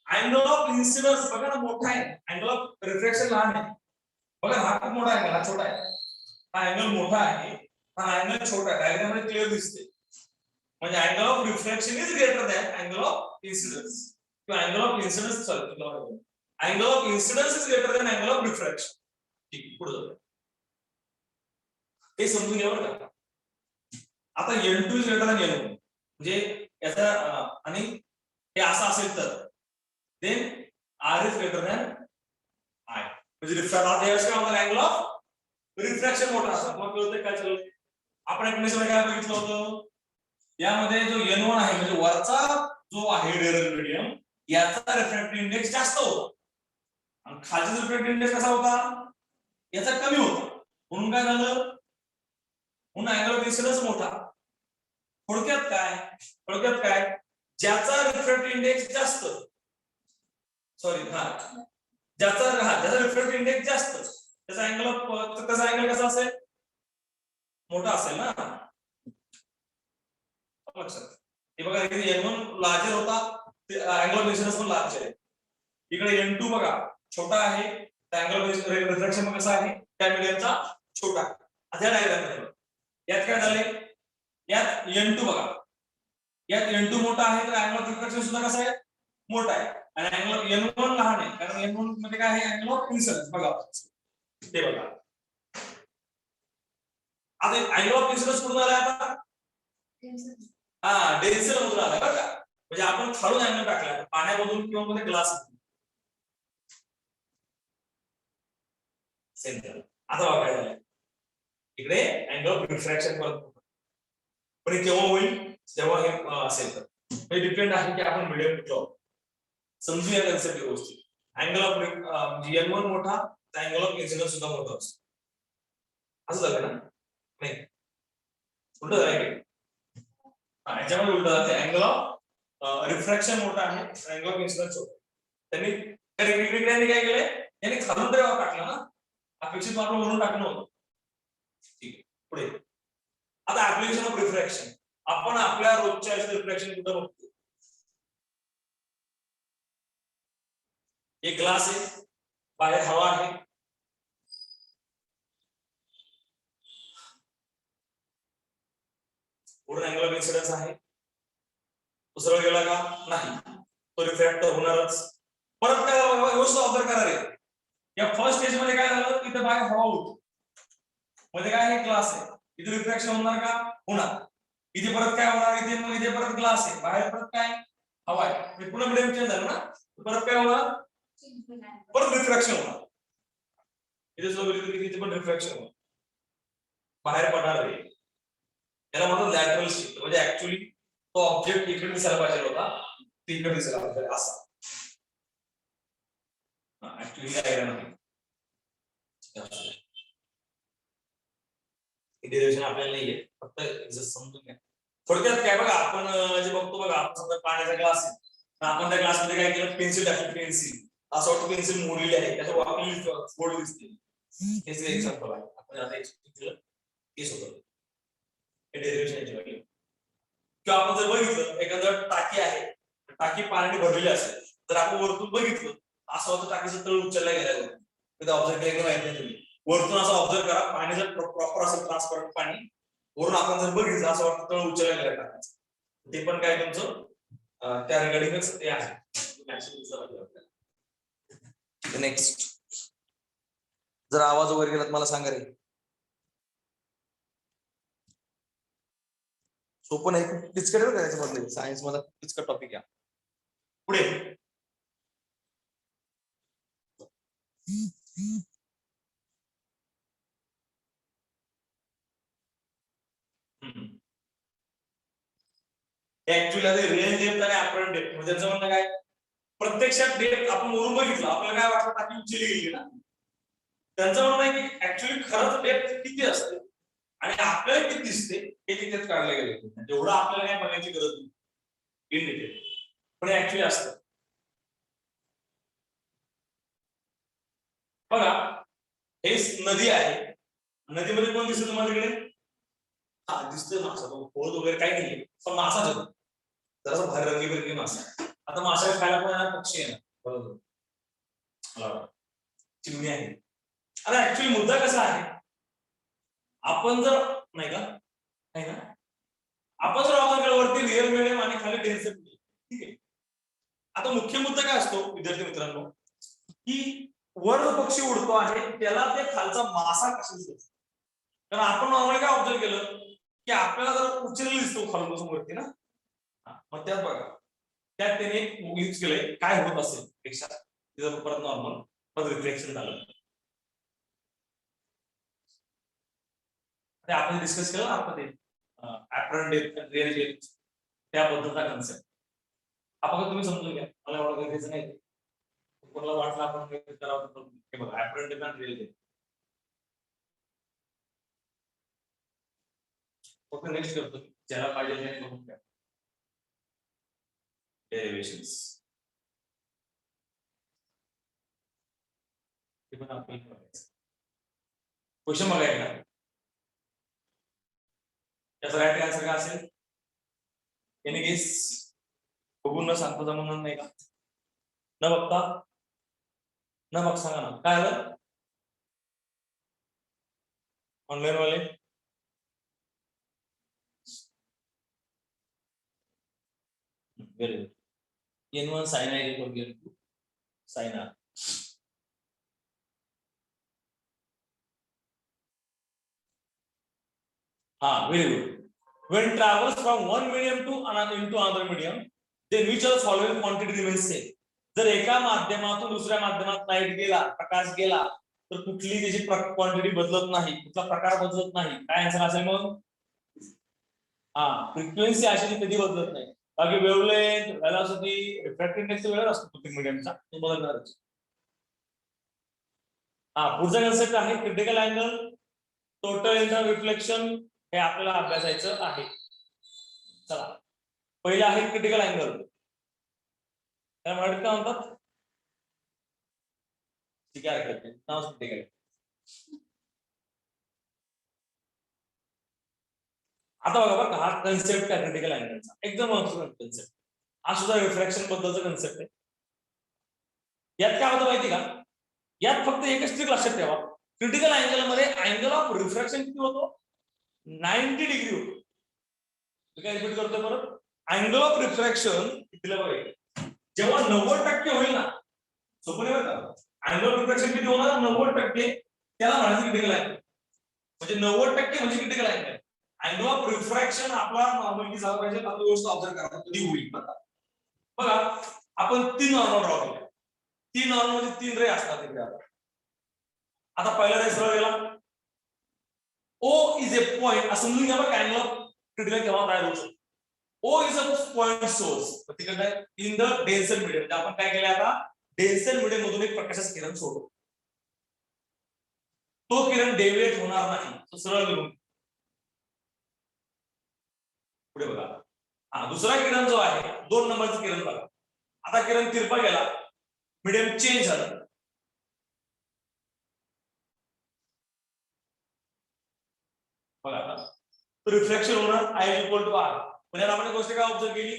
अँगल ऑफ इन्सिडन्स बघा ना मोठा आहे अँगल ऑफ रिफ्रॅक्शन लहान आहे बघा हा खूप मोठा अँगल हा छोटा आहे हा अँगल मोठा आहे हा अँगल छोटा आहे डायग्राम मध्ये क्लिअर दिसते म्हणजे angle of refraction is greater than angle of incidence किंवा angle of incidence sorry angle of incidence is greater than angle of refraction ठीक पुढे जाऊ हे समजून घ्या बरं का आता N2 is greater than N1 म्हणजे याचा आणि हे असं असेल तर then R is greater than I म्हणजे रिफ्रॅक्ट यावेळेस काय होणार अँगल ऑफ रिफ्रॅक्शन मोठा असतो मग कळतंय काय चाललंय आपण कंडिशन काय बघितलं होतं यामध्ये जो N1 आहे म्हणजे वरचा जो आहे रेअर मीडियम याचा रिफ्रॅक्टिव्ह इंडेक्स जास्त होता आणि खालचा रिफ्रॅक्टिव्ह इंडेक्स कसा होता याचा कमी होता म्हणून काय झालं म्हणून अँगल ऑफ इन्सिडन्स मोठा थोडक्यात काय ज्याचा रिफ्रॅक्टिव्ह इंडेक्स जास्त सॉरी ज्याचा रिफ्रॅक्टिव्ह इंडेक्स जास्त त्याचा अँगल कसा असेल मोठा असेल ना लक्षात हे बघा इथे N1 लार्जर होता अँगल ऑफ इन्सिडन्स पण लार्जर आहे इकडे N2 बघा छोटा आहे अँगल ऑफ रिफ्रॅक्शन कसा आहे त्या मीडियमचा छोटा अशा डायग्राम मध्ये यात काय झाले यात N2 बघा यात N2 मोठा आहे तर अँगल ऑफ रिफ्रॅक्शन सुद्धा कसा आहे मोठा आहे आणि अँगल ऑफ N1 लहान आहे कारण N1 मध्ये काय आहे अँगल ऑफ इन्सिडन्स बघा ते बघा आता अँगल ऑफ इन्सिडन्स कुठून आला आता हा डेन्सर मधून आला बरं का म्हणजे आपण खालून अँगल टाकला पाण्यामधून किंवा मध्ये ग्लास सेंटर आता बघा काय झालं इकडे अँगल ऑफ रिफ्रॅक्शन परत पण केव्हा होईल जेव्हा हे असेल तर हे डिपेंड आहे की आपण मीडियम कुठला समजूया कन्सेप्ट गोष्टी अँगल ऑफ म्हणजे N1 मोठा तर अँगल ऑफ इन्सिडन्स सुद्धा मोठा असतो असं झालं ना नाही उलट झालं याच्यामध्ये उलट जाते अँगल ऑफ रिफ्रॅक्शन मोठा आहे अँगल ऑफ इन्सिडन्स छोटा त्यांनी काय केलंय यांनी खालून तरी टाकला ना अपेक्षित मार्ग म्हणून टाकणं होतं ठीक आहे पुढे आता ऍप्लिकेशन ऑफ रिफ्रॅक्शन आपण आपल्या रोजच्या आयुष्यात रिफ्रॅक्शन कुठं बघतो एक ग्लास आहे बाहेर हवा आहे पूर्ण अँगल ऑफ इन्सिडन्स आहे तो सरळ गेला का नाही तो रिफ्रॅक्ट होणारच परत काय व्यवस्थित ऑब्झर्व करा रे या फर्स्ट स्टेज मध्ये काय झालं इथे बाहेर हवा होती मध्ये काय आहे ग्लास आहे इथे रिफ्रॅक्शन होणार का होणार इथे परत काय होणार इथे परत ग्लास आहे बाहेर परत काय हवा आहे पुन्हा मीडियम चेंज झालं ना परत काय होणार परत रिफ्रॅक्शन होणार इथे जो इथे पण रिफ्रॅक्शन होणार बाहेर पडणार रे याला म्हणतात लॅटरल शिफ्ट म्हणजे ऍक्च्युअली तो ऑब्जेक्ट इकडे दिसायला पाहिजे होता, तिकडे दिसायला पाहिजे असा. ऍक्च्युअली डायग्राम आहे. डेरिव्हेशन आपल्याला नाहीये, फक्त समजून घ्या. थोडक्यात काय बघा, आपण जे बघतो बघा, आपण समजा पाण्याचा ग्लास आहे, आपण त्या ग्लासमध्ये काय केलं, पेन्सिल टाकली, पेन्सिल असं वाटतं पेन्सिल मोडलेली आहे, त्याच्यावर आपली फोड दिसते. हेच एक्झाम्पल आहे. आपण आता एक्सप्लेन केस होतं डेरिव्हेशनची व्हॅल्यू. किंवा आपण जर बघितलं एखादं टाकी आहे, टाकी पाण्याने भरलेली असेल, तर आपण वरतून बघितलं असं होतं टाकीचं तळ उचलला गेला, तिथं ऑब्झर्व केलं माहिती नाही तुम्ही. वरतून असं ऑब्झर्व करा, पाणी जर प्रॉपर असेल ट्रान्सपरंट पाणी, वरून आपण जर बघितलं असं वाटतं तळ उचलला गेला टाकायचं. ते पण काय तुमचं त्या रिगार्डिंगच ते आहे. नेक्स्ट, जर आवाज वगैरे गेला मला सांगा रे. सोपं नाही, खूप किचकट आहे करायचं मधले, सायन्स मध्ये किचकट टॉपिक आहे. पुढे ऍक्च्युअली आता रिअल डेप्थ आणि अपरंट डेप्थ म्हणजे त्याचं म्हणणं काय, प्रत्यक्षात डेप्थ आपण वरून बघितलं आपल्याला काय वाटतं टाकी उचलली गेली ना, त्यांचं म्हणणं आहे की ऍक्च्युअली खरंच डेप्थ किती असते आणि आपल्याला किती दिसते हे तिथेच काढलं गेले. जेवढं आपल्याला काय बघायची गरज नाही इन डिटेल, पण ऍक्च्युअली असतं. बघा हे नदी आहे, नदीमध्ये कोण दिसतं तुम्हाला तिकडे, हा दिसतोय मासा, खोड वगैरे काही नाहीये, पण मासा जरूर जरासा भारी रंगीबेरंगी मासा. आता मासा खायला पण येणार, पक्षी आहे ना, बरोबर, चिमणी आहे. आता ऍक्च्युअली मुद्दा कसा आहे, आपण जर नाही का, नाही ना, आपण जर ऑब्झर्व वरती रिअल मिडियम आणि खाली डेन्सिटी, ठीक आहे. आता मुख्य मुद्दा काय असतो विद्यार्थी मित्रांनो, की वर जो पक्षी उडतो आहे त्याला ते खालचा मासा कसा दिसतो. कारण आपण नॉर्मली काय ऑब्झर्व केलं की आपल्याला जर उचललेला दिसतो खालून वरती ना, मग त्यात बघा त्यात त्याने यूज केलंय काय होत असेल पेक्षा तिथं परत नॉर्मल परत रिफ्लेक्शन झालं. ते आपण डिस्कस केलं आपण ते अपरंट डेप्थ आणि रिअल डेप्थ त्याबद्दलचा कन्सेप्ट आपण तुम्ही समजून घ्या, मला एवढं गरजेचं नाही. कोणाला वाटलं आपण करावं, हे बघा अपरंट डेप्थ आणि रिअल डेप्थ. फक्त नेक्स्ट करतो ज्याला पाहिजे त्याने बघून घ्या. डेरिव्हेशन्स हे पण आपल्याला करायचं. क्वेश्चन बघायला त्याचा राईट आन्सर काय असेल, एनी गेस, बघून न सांगता जमणार नाही का, न बघता न बघ सांगा ना काय आलं ऑनलाईन वाले. Very good. N1 sin I is equal to sin R. Very good. When travels from one medium to another medium, then which of the following quantity remains same? जर एका माध्यमातून दुसऱ्या माध्यमात लाईट गेला, प्रकाश गेला, तर कुठली त्याची क्वांटिटी बदलत नाही, कुठला प्रकार बदलत नाही. काय आन्सर असेल मग, फ्रिक्वेन्सी अशी कधी बदलत नाही. बाकी वेव्हलेंथ, व्हेलॉसिटी, रिफ्रॅक्टिव्ह इंडेक्स वेगळा असतो प्रत्येक मीडियमचा, तो बदलणारच. पुढचा कन्सेप्ट आहे critical angle, total inter reflection, हे आपल्याला अभ्यासायचं आहे. चला पहिला आहे क्रिटिकल अँगल. त्या मराठीत काय म्हणतात, ठीक आहे नाव क्रिटिकल. आता बघा बघा हा कन्सेप्ट आहे क्रिटिकल अँगलचा, एकदम महत्त्वाचा कन्सेप्ट. हा सुद्धा रिफ्रॅक्शन बद्दलचा कन्सेप्ट आहे. यात काय होतं माहिती का, यात फक्त एकच ट्रिक लक्षात ठेवा, क्रिटिकल अँगल मध्ये अँगल ऑफ रिफ्रॅक्शन किती होतो, 90 डिग्री होतो. काय रिपीट करतोय परत, अँगल ऑफ रिफ्रॅक्शन कितीला बघा, जेव्हा 90% होईल ना, सोपं नाही बरं का, अँगल ऑफ रिफ्रॅक्शन किती होणार 90%, त्याला म्हणायचं क्रिटिकल अँगल. म्हणजे 90% म्हणजे critical angle. Angle of refraction आपला नॉर्मली झाला पाहिजे, आपली गोष्ट ऑब्झर्व करा कधी होईल बघा. आपण 3 नॉर्मल ड्रॉ केले, 3 नॉर्मल मध्ये 3 रे असतात इकडे. आता पहिला रे सरळ गेला, O इज ए पॉइंट असं म्हणून घ्या बघा, अँगल ऑफ क्रिटिकल केव्हा तयार होऊ शकतो. O is a point source. तिकडे इन द डेन्सर मीडियम. म्हणजे आपण काय केलं आता डेन्सर मीडियम मधून एक प्रकाशाचा किरण सोडतो. तो किरण डेव्हिएट होणार नाही. तो सरळ निघून पुढे बघा. हा दुसरा किरण जो आहे 2 नंबरचा किरण बघा. आता किरण तिरपा गेला. मीडियम चेंज झालं. बघा रिफ्लेक्शन होणार I इक्वल टू R. म्हणजे आपण एक गोष्ट काय ऑब्झर्व केली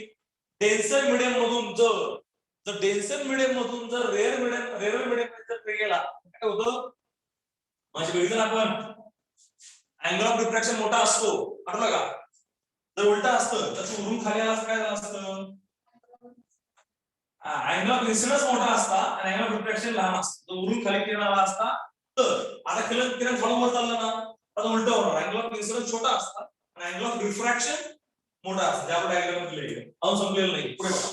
डेन्सर मीडियम मधून जर डेन्सर मीडियम मधून जर रेअर मीडियम जर गेला काय होतं म्हणजे बघितलं आपण अँगल ऑफ रिफ्रॅक्शन मोठा असतो आठवलं का जर उलटा असतं तर उरून खाली आला काय झालं असतं अँगल ऑफ इन्सिडन्स मोठा असता आणि अँगल ऑफ रिफ्रॅक्शन लहान असतं उरून खाली किरण आला असता तर आता किरण थोडं वर चाललं ना आता उलट होणार अँगल ऑफ इन्सिडन्स छोटा असता आणि अँगल ऑफ रिफ्रॅक्शन मोठा असतो ज्या डायग्राम मध्ये लिहिले अजून संपलेलं नाही पुढे बघा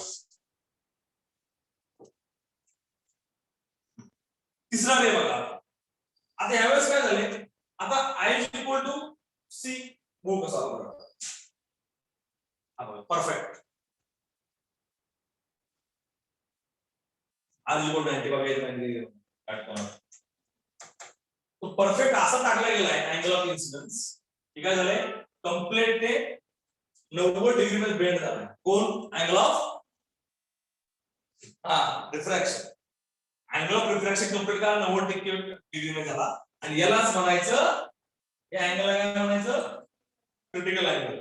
तिसरा रे बघा आता यावेळेस काय झाले आता I equal to C move कसा होणार परफेक्ट आज इक्वल टू 90 बघायचं काट करणार तो परफेक्ट असा टाकला गेला आहे अँगल ऑफ इन्सिडन्स ठीक आहे झाले कंप्लीट ते 90 डिग्री मध्ये बेंड झाला कोण angle of refraction angle of refraction complete करा 90 डिग्री मध्ये झाला आणि यालाच म्हणायचं या अँगलला काय म्हणायचं क्रिटिकल अँगल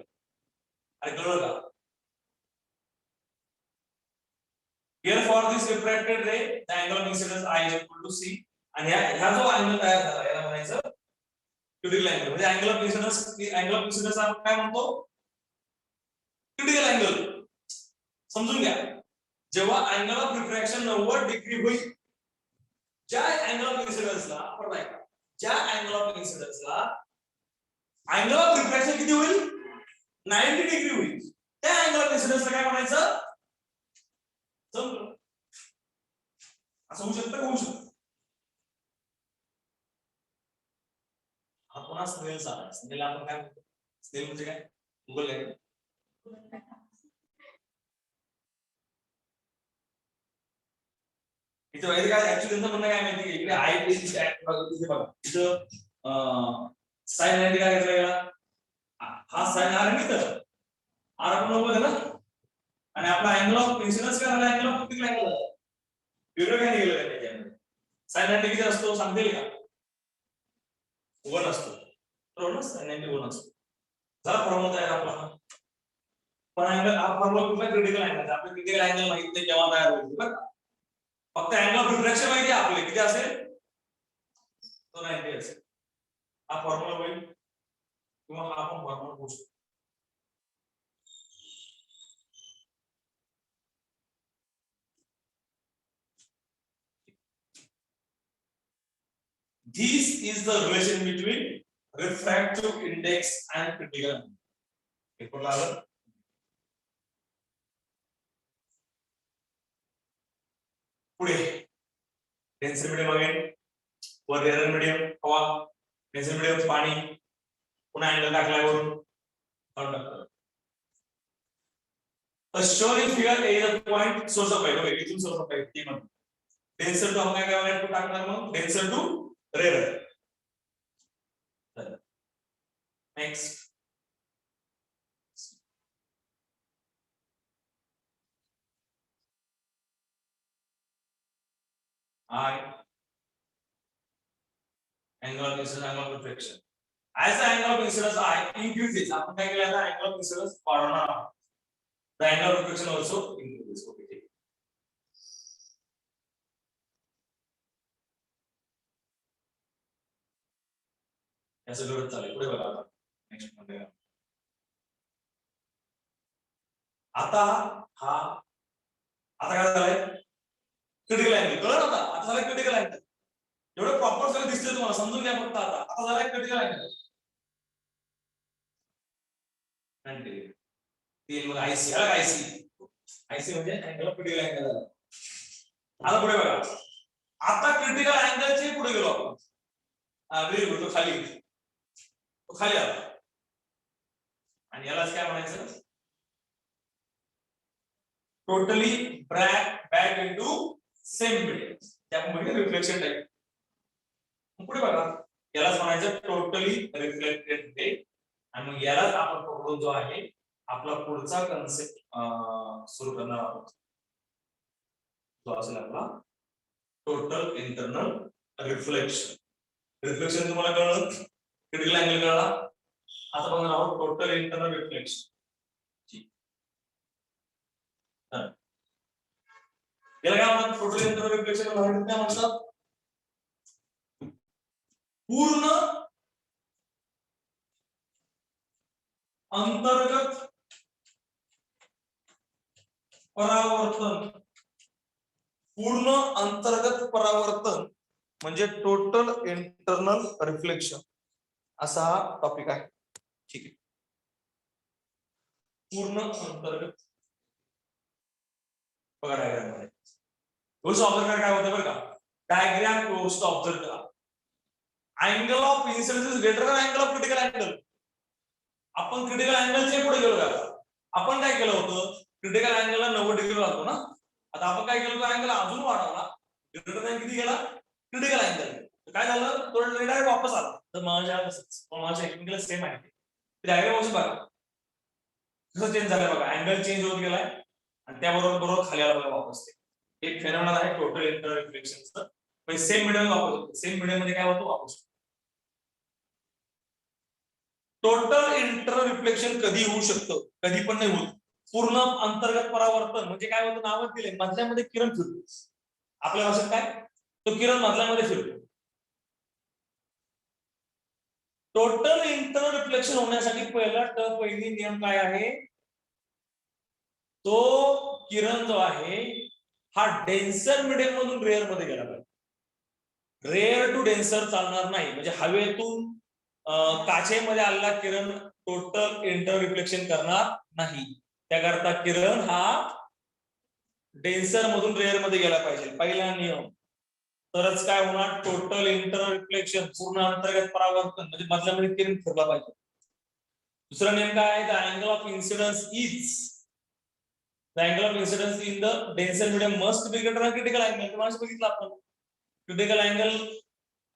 अरे कळलं का here for this refracted ray the angle of incidence I is equal to C आणि ह्या जो अँगल तयार झाला याला म्हणायचं क्रिटिकल अँगल म्हणजे अँगल ऑफ इन्सिडन्स आपण काय म्हणतो क्रिटिकल अँगल समजून घ्या जेव्हा अँगल ऑफ रिफ्रॅक्शन 90 डिग्री होईल ज्या अँगल ऑफ इन्सिडन्सला परत ऐका ज्या अँगल ऑफ इन्सिडन्सला अँगल ऑफ रिफ्रॅक्शन किती होईल 90 डिग्री होईल त्या अँगल ऑफ इन्सिडन्सला काय म्हणायचं समजलं असं होऊ शकतं होऊ शकतं हा पुन्हा स्नेलचा स्नेल आपण काय म्हणतो स्नेल म्हणजे काय गुगल आहे इथे वैदिक काय ऍक्च्युअली त्यांचं म्हणणं काय माहिती इकडे आय प्लेस तिथे बघा इथं साइन 90 काय घेतला गेला हा साइन आर आहे तर आर आपण बघू ना आणि आपला अँगल ऑफ इन्सिडन्स काय झाला अँगल ऑफ क्रिटिकल अँगल वेगळं काय निघालं त्याच्यामध्ये साइन 90 किती असतो सांगतील का 1 असतो बरोबर साइन 90 1 असतो जरा फॉर्म्युला तयार आपला पण अँगल हा फॉर्म्युला कुठला क्रिटिकल अँगल आपला क्रिटिकल अँगल माहित नाही केव्हा तयार होईल बरं फक्त अँगल ऑफ रिफ्रॅक्शन माहिती आहे आपले किती असेल तो 90 असेल हा फॉर्म्युला होईल किंवा हा पण फॉर्म्युला होऊ शकतो This is the relation between refractive index and critical angle. इकडे आलं पुढे डेन्सर मीडियम अगेन वर रेअर मीडियम हवा डेन्सर मीडियम पाणी पुन्हा अँगल टाकलाय वरून टाकलं A shown in figure A is a point source of light. Okay, इथून source of light ती म्हणतो डेन्सर टू आपण काय टाकणार मग denser to rare next I angle of incidence angle of reflection as the angle of incidence I increases आपण काय केलं आता angle of incidence वाढवणार आहोत the angle of reflection also increases okay याचं गरज चालेल पुढे बघा नेक्स्ट मध्ये आता हा आता काय झालंय क्रिटिकल अँगल कळलं आता झालं क्रिटिकल अँगल एवढं प्रॉपर सगळं दिसतंय तुम्हाला समजून घ्या फक्त आता झालं क्रिटिकल अँगल तीन मग आयसी अलग आयसी म्हणजे अँगल क्रिटिकल अँगल झाला आता पुढे बघा आता क्रिटिकल अँगलचे पुढे गेलो आपण व्हेरी गुड तो खाली आला आणि यालाच काय म्हणायचं totally back into same medium, त्यामुळे रिफ्लेक्शन टाइप. पुढे बघा, यालाच म्हणायचं टोटली रिफ्लेक्टेड रे. आणि मग यालाच आपण पकडून जो आहे आपला पुढचा कन्सेप्ट सुरू करणार आहोत, तो असेल आपला टोटल इंटरनल रिफ्लेक्शन. रिफ्लेक्शन तुम्हाला कळलं, क्रिटिकल अँगल कळला. आता बघणार आहोत टोटल इंटरनल रिफ्लेक्शन. याला काय म्हणतात? टोटल इंटरनल रिफ्लेक्शन काय म्हणतात? पूर्ण अंतर्गत परावर्तन. पूर्ण अंतर्गत परावर्तन म्हणजे टोटल इंटरनल रिफ्लेक्शन, असा हा टॉपिक आहे. ठीक आहे, पूर्ण अंतर्गत. बघा डायग्राम मध्ये गोष्ट ऑब्झर्व करा काय होतं बरं का. डायग्राम गोष्ट ऑब्झर्व करा. Angle of incidence is greater than angle of critical angle. आपण क्रिटिकल अँगलच्या पुढे गेलो का? आपण काय केलं होतं, क्रिटिकल अँगलला 90 डिग्री लागतो ना. आता आपण काय केलं, अँगल अजून वाढवला, ग्रेटर दॅन किती गेला, क्रिटिकल अँगल. काय झालं, तो डायरेक्ट वापस आला. तर माझ्या टेक्निकल सेम आहे. डायग्राम वापस बघा कसं चेंज झालं बघा. अँगल चेंज होत गेलाय आणि त्याबरोबर बरोबर खाली आला बघा वापस. ते एक फेनॉमेनॉन आहे टोटल इंटरनल रिफ्लेक्शनचं. म्हणजे सेम मीडियम वापस होतो. सेम मीडियम मध्ये काय होतं, वापस. टोटल इंटरनल रिफ्लेक्शन कधी होऊ शकतं, कधी पण नाही होत. पूर्ण अंतर्गत परावर्तन म्हणजे काय होतं, नावच दिले, मधल्यामध्ये किरण फिरतो. आपल्या भाषेत काय, तो किरण मधल्यामध्ये फिरतो. टोटल इंटरनल रिफ्लेक्शन होण्यासाठी पहिली नियम काय आहे, तो किरण जो आहे हा डेन्सर मीडियम मधून रेअर मध्ये गेला पाहिजे. रेअर टू डेन्सर चालणार नाही. म्हणजे हवेतून काचेमध्ये आलेला किरण टोटल इंटरनल रिफ्लेक्शन करणार नाही. त्याकरता किरण हा डेन्सर मधून रेअर मध्ये गेला पाहिजे, पहिला नियम. तरच काय होणार, टोटल इंटरनल रिफ्लेक्शन, पूर्ण अंतर्गत परावर्तन म्हणजे मधल्यामध्ये किरण फिरला पाहिजे. दुसरा नियम काय आहे, the angle of incidence is, the angle of incidence in the denser medium must be greater than critical angle. तुम्हाला बघितलं आपण, क्रिटिकल अँगल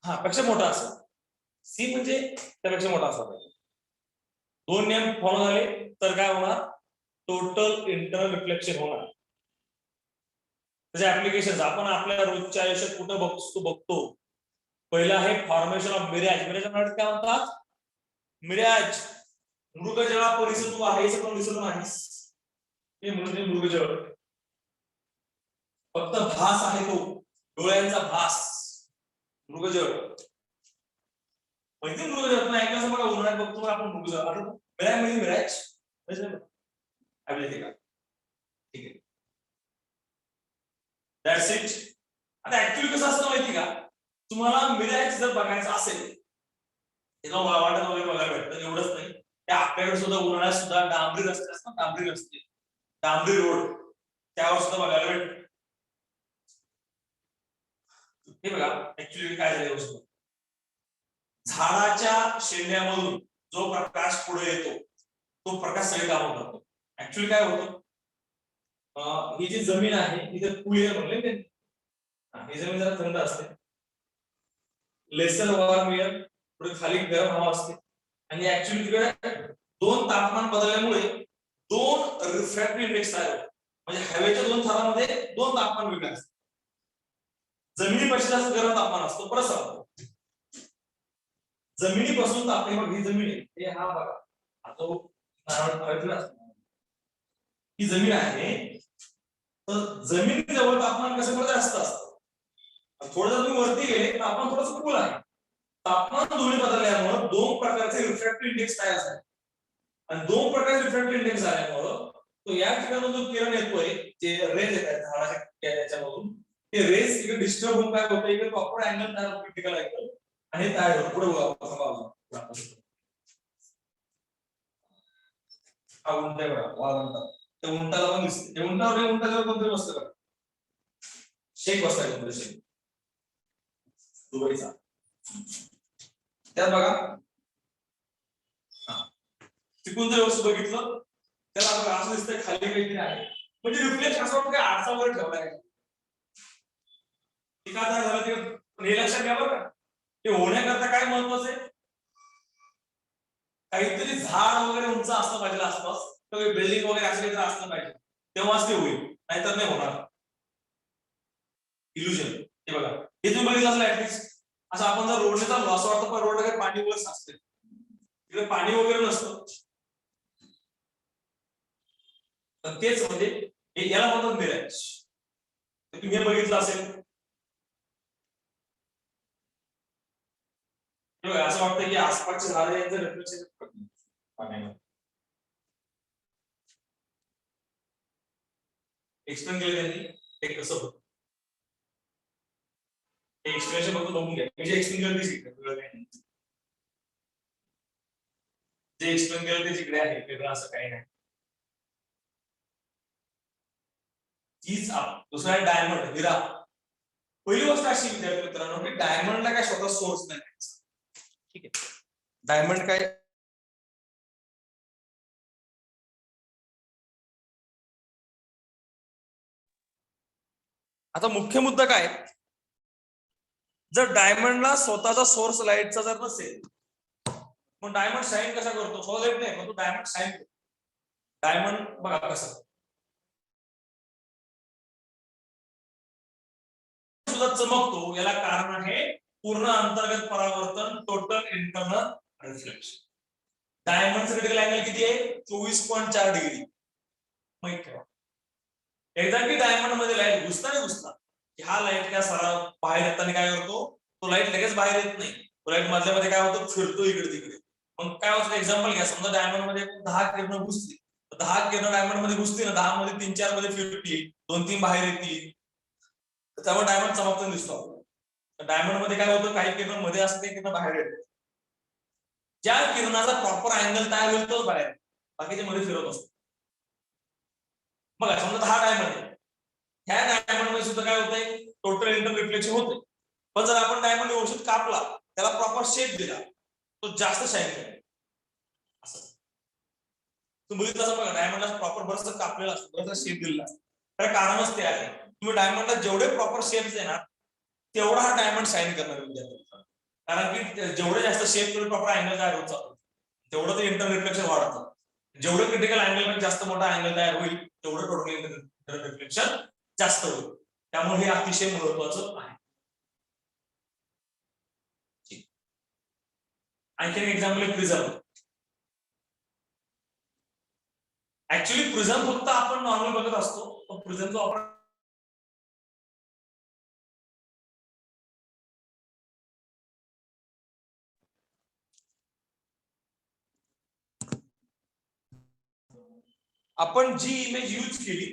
हा पेक्षा मोठा असेल, सी म्हणजे त्यापेक्षा मोठा असला पाहिजे. दोन नियम फॉलो झाले तर काय होणार, टोटल इंटरनल रिफ्लेक्शन होणार. त्याचे ऍप्लिकेशन आपण आपल्या रोजच्या आयुष्यात कुठं बघतो. पहिला आहे फॉर्मेशन ऑफ मिरॅज. मिरॅज मराठीत काय म्हणतात, मिरॅज. मृगजळा परिसर तू आहेस पण दिसत नाहीस, हे म्हणजे मृगजळ. फक्त भास आहे तो, डोळ्यांचा भास, मृगजळ. माहिती मृगजळ पण ऐकलं बघा, उन्हाळ्यात बघतो आपण मृगजळ. आता मिरॅज म्हणजे मिरॅज का, ठीक आहे, दॅट्स इट. आता ऍक्च्युअली कसं असतं माहिती का, तुम्हाला मिरॅज जर बघायचं असेल, वाटत वगैरे बघायला भेटतं, एवढंच नाही. त्या आपल्याकडे सुद्धा उन्हाळ्यात सुद्धा डांबरी रस्ते असतात, डांबरी रस्ते, डांबरी रोड, त्यावर सुद्धा बघायला भेटतं. हे बघा ऍक्च्युअली काय झालं गोष्ट, झाडाच्या शेंड्यामधून जो प्रकाश पुढे येतो तो प्रकाश सगळे काम करतो. ऍक्च्युअली काय होतं, ही जी जमीन आहे इथे कुलियर म्हणले ते, ही जमीन जरा थंड असते, लेसर वॉर्म एअर, पुढे खाली गरम हवा असते. आणि ऍक्च्युअली तिकडे दोन तापमान बदलल्यामुळे दोन रिफ्रॅक्टिव्ह इंडेक्स तयार होतात. म्हणजे हवेच्या दोन थरांमध्ये दोन तापमान वेगळे असतात. जमिनीपाशी जास्त गरम तापमान असतो, परत सांगतो, जमिनीपासून तापमान, ही जमीन आहे, हा बघा, हा तो ही जमीन आहे, तर जमिनीजवळ तापमान कसं पडत जास्त असतं. थोडं जर तुम्ही वरती गेले तापमान थोडंसं कूल आहे. तापमान दोन्ही बदलल्यामुळे दोन प्रकारचे रिफ्रॅक्टिव्ह इंडेक्स तयार झाले. आणि दोन प्रकारचे रिफ्रॅक्टिव्ह इंडेक्स झाल्यामुळं तो या ठिकाणी जो किरण येतोय, जे रेज येत आहेत झाडाच्या त्याच्यामधून, ते रेज इकडे डिस्टर्ब होऊन काय होतं, इकडे प्रॉपर अँगल तयार होतो क्रिटिकल अँगल, आणि तयार होतो पुढे हा उंट आहे बघा, वाळवंटात ते उंटाला पण दिसते, ते उंटावर कोणतरी बसतं बघा, शेख बसताय कोणतरी, शेख दुबईचा. त्यात बघा तिकून जर वस्तू बघितलं त्याला बघा असं दिसतंय खाली काहीतरी आहे, म्हणजे रिफ्लेक्शन असं वाटतं काय आरसा वगैरे ठेवलाय एखादा झालं ते हे लक्षात घ्या बरं का ते होण्याकरता काय महत्वाचं आहे काहीतरी झाड वगैरे उंच असलं पाहिजे आसपास बिल्डिंग वगैरे असले तर असलं पाहिजे तेव्हाच ते होईल नाहीतर नाही होणार इल्युजन हे बघा हे तुम्ही बघितलं असेल ऍटलिस्ट असं आपण जर रोडने चाललो असं वाटतं पण रोडला काही पाणी वगैरे साचते तिकडे पाणी वगैरे नसतं तर तेच म्हणजे याला म्हणतात मिरॅज तुम्ही हे बघितलं असेल असं वाटतं की आसपासचे झाडे यांचं रिफ्लेक्शन एक्सप्लेन केलं त्यांनी ते कसं होतं एक्सप्लेनेशन फक्त बघून घ्या म्हणजे एक्सप्लेन केलं ते शिकलं जे एक्सप्लेन केलं ते जिकडे आहे वेगळं असं काही नाही तीच दुसरा आहे डायमंड हिरा पहिली गोष्ट अशी विद्यार्थी मित्रांनो की डायमंडला काय स्वतः सोर्स नाही ठीक आहे डायमंड काय आता मुख्य मुद्दा काय जर डायमंडला स्वतःचा सोर्स लाईटचा जर नसेल मग डायमंड शाईन कसा करतो सोलर नाही पण तो डायमंड शाईन करतो डायमंड बघा कसं सुद्धा चमकतो याला कारण आहे पूर्ण अंतर्गत परावर्तन टोटल इंटरनल रिफ्लेक्शन डायमंडचं क्रिटिकल अँगल किती आहे 24.4 डिग्री माहित ठेवा एकदा की डायमंड मध्ये लाईट घुसता नाही घुसता की हा लाईट काय सारा बाहेर येताना काय करतो तो लाईट लगेच बाहेर येत नाही तो लाईट मधल्यामध्ये काय होतं फिरतो इकडे तिकडे मग काय होतं एक्झाम्पल घ्या समजा डायमंड मध्ये 10 किरण घुसली 10 किरण डायमंड मध्ये घुसली ना 10 मध्ये 3-4 मध्ये फिरतील 2-3 बाहेर येतील त्यामुळे डायमंड चमकताना दिसतो डायमंड मध्ये काय होतं काही किरण मध्ये असते किरण बाहेर येते ज्या किरणाचा प्रॉपर अँगल तयार होईल तोच बाहेर बाकीच्या मध्ये फिरत असतो बघा समजा 10 डायमंड आहे ह्या डायमंड मध्ये सुद्धा काय होतंय टोटल इंटर रिफ्लेक्शन होते पण जर आपण डायमंड व्यवस्थित कापला त्याला प्रॉपर शेप दिला तो जास्त शाईन करेल असं तुम्ही बघितलं असं बघा डायमंडला प्रॉपर बरंच कापलेला असतो बरंच शेप दिलेला असतो तर कारणच ते आहे तुम्ही डायमंडला जेवढे प्रॉपर शेप देणार तेवढा हा डायमंड शाईन करणार विद्यार्थी कारण की जेवढे जास्त शेप तुम्ही प्रॉपर अँगल तयार होत जातो तेवढं ते इंटर रिफ्लेक्शन वाढतं जेवढं क्रिटिकल अँगल मध्ये जास्त मोठा अँगल तयार होईल तेवढं टोटल इंटर रिफ्लेक्शन जास्त होईल त्यामुळे हे अतिशय महत्वाचं आहे आणखी एक एक्झाम्पल आहे प्रिझम ऍक्च्युली प्रिझम फक्त आपण नॉर्मल बघत असतो पण प्रिझमचा वापर आपण जी इमेज यूज केली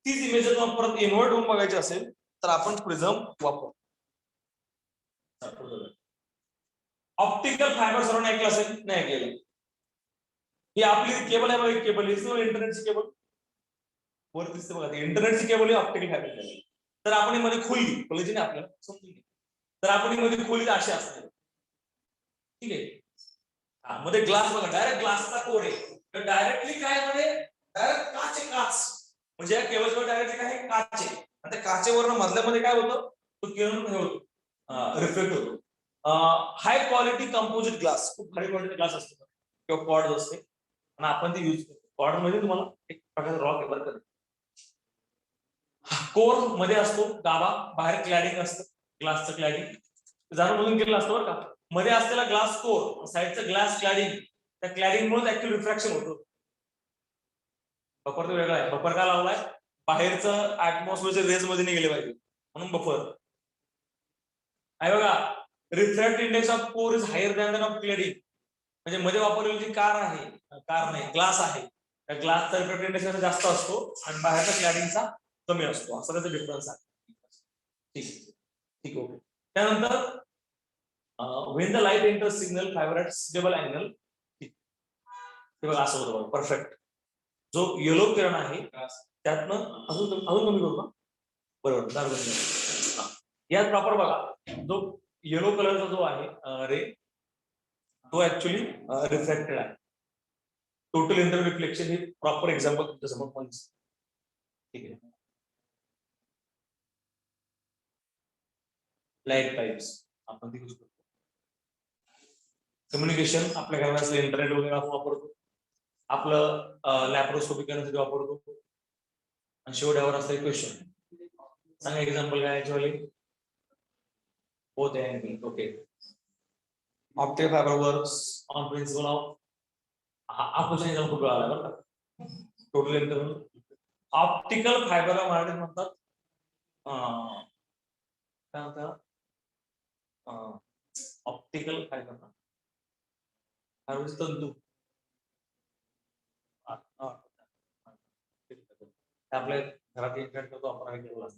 तीच इमेज जर परत इन्व्हर्ट होऊन बघायची असेल तर आपण प्रिझम वापरू ऑप्टिकल फायबर सर्वांना ऐकलं असेल नाही ऐकलेलं ही आपली केबल आहे बघा केबल इंटरनेटची केबल वर दिसते बघा इंटरनेटची केबल ही ऑप्टिकल फायबर केबल तर आपण मध्ये खोली नाही आपल्याला समजून घे तर आपण मध्ये खोली अशी असते ठीक आहे मध्ये ग्लास बघा डायरेक्ट ग्लासचा कोड आहे तर डायरेक्टली काय मध्ये डायरेक्ट काच म्हणजे या केबलवर डायरेक्टली काय काच आहे आणि त्या काचेवरनं मधल्यामध्ये काय होतं तो किरण हे होतो रिफ्लेक्ट होतो हाय क्वालिटी कंपोजिट ग्लास खूप हाय क्वालिटी ग्लास असतो किंवा कॉर्ड असते आणि आपण ते यूज करतो कॉर्ड मध्ये तुम्हाला एक प्रकारचा रॉक आहे बरं कोर मध्ये असतो गाभा बाहेर क्लॅडिंग असतं ग्लासचं क्लॅडिंग जाणून बघून केलेलं असतं बरं का मध्ये असलेला ग्लास कोर साईडचं ग्लास क्लॅडिंग त्या क्लॅडिंग मुळे ऍक्च्युअली रिफ्रॅक्शन होतं बफर तो वेगळा आहे बफर का लावलाय बाहेरचं ऍटमॉस्फिअरच्या रेज मध्ये नाही गेले पाहिजे म्हणून बफर आहे बघा refract index of core is higher than of cladding म्हणजे मध्ये वापरलेली जी कार नाही ग्लास आहे त्या ग्लासचा रिफ्रॅक्ट इंडेक्स जास्त असतो आणि बाहेरचा क्लॅडिंगचा कमी असतो असं त्याचा डिफरन्स आहे ठीक ठीक ओके त्यानंतर when the light enters signal fiber at suitable angle हे बघा असं होतं बघा परफेक्ट जो येलो किरण आहे त्यातनं अजून कमी करू ना बरोबर यात प्रॉपर बघा जो येलो कलरचा जो आहे रे तो ऍक्च्युली रिफ्लेक्टेड आहे टोटल इंटर रिफ्लेक्शन हे प्रॉपर एक्झाम्पल तुमच्या समोर पण ठीक आहे. लाईट पाईप्स आपण ते यूज करतो. कम्युनिकेशन आपल्या घरात इंटरनेट वगैरे आपण वापरतो. आपलं लॅप्रोस्कोपी करण्यासाठी वापरतो. आणि शेवट्यावर असतं क्वेश्चन. सांगा एक्झाम्पल काय ऍक्च्युअली होते okay. Optical fibre works on principle of हा क्वेश्चन एक्झाम खूप वेळा आला बरं का. टोटल ऑप्टिकल फायबरला मराठीत म्हणतात काय म्हणतात ऑप्टिकल फायबर तंतू. आपल्या घरात इंटरनेट करतो आपण.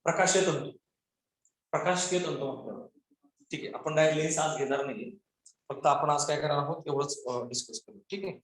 प्रकाशीय तंतू. प्रकाशकीय तंतू म्हणतो. ठीक आहे आपण डायरेक्ट लेन्स आज घेणार नाही. फक्त आपण आज काय करणार आहोत एवढंच डिस्कस करू. ठीक आहे.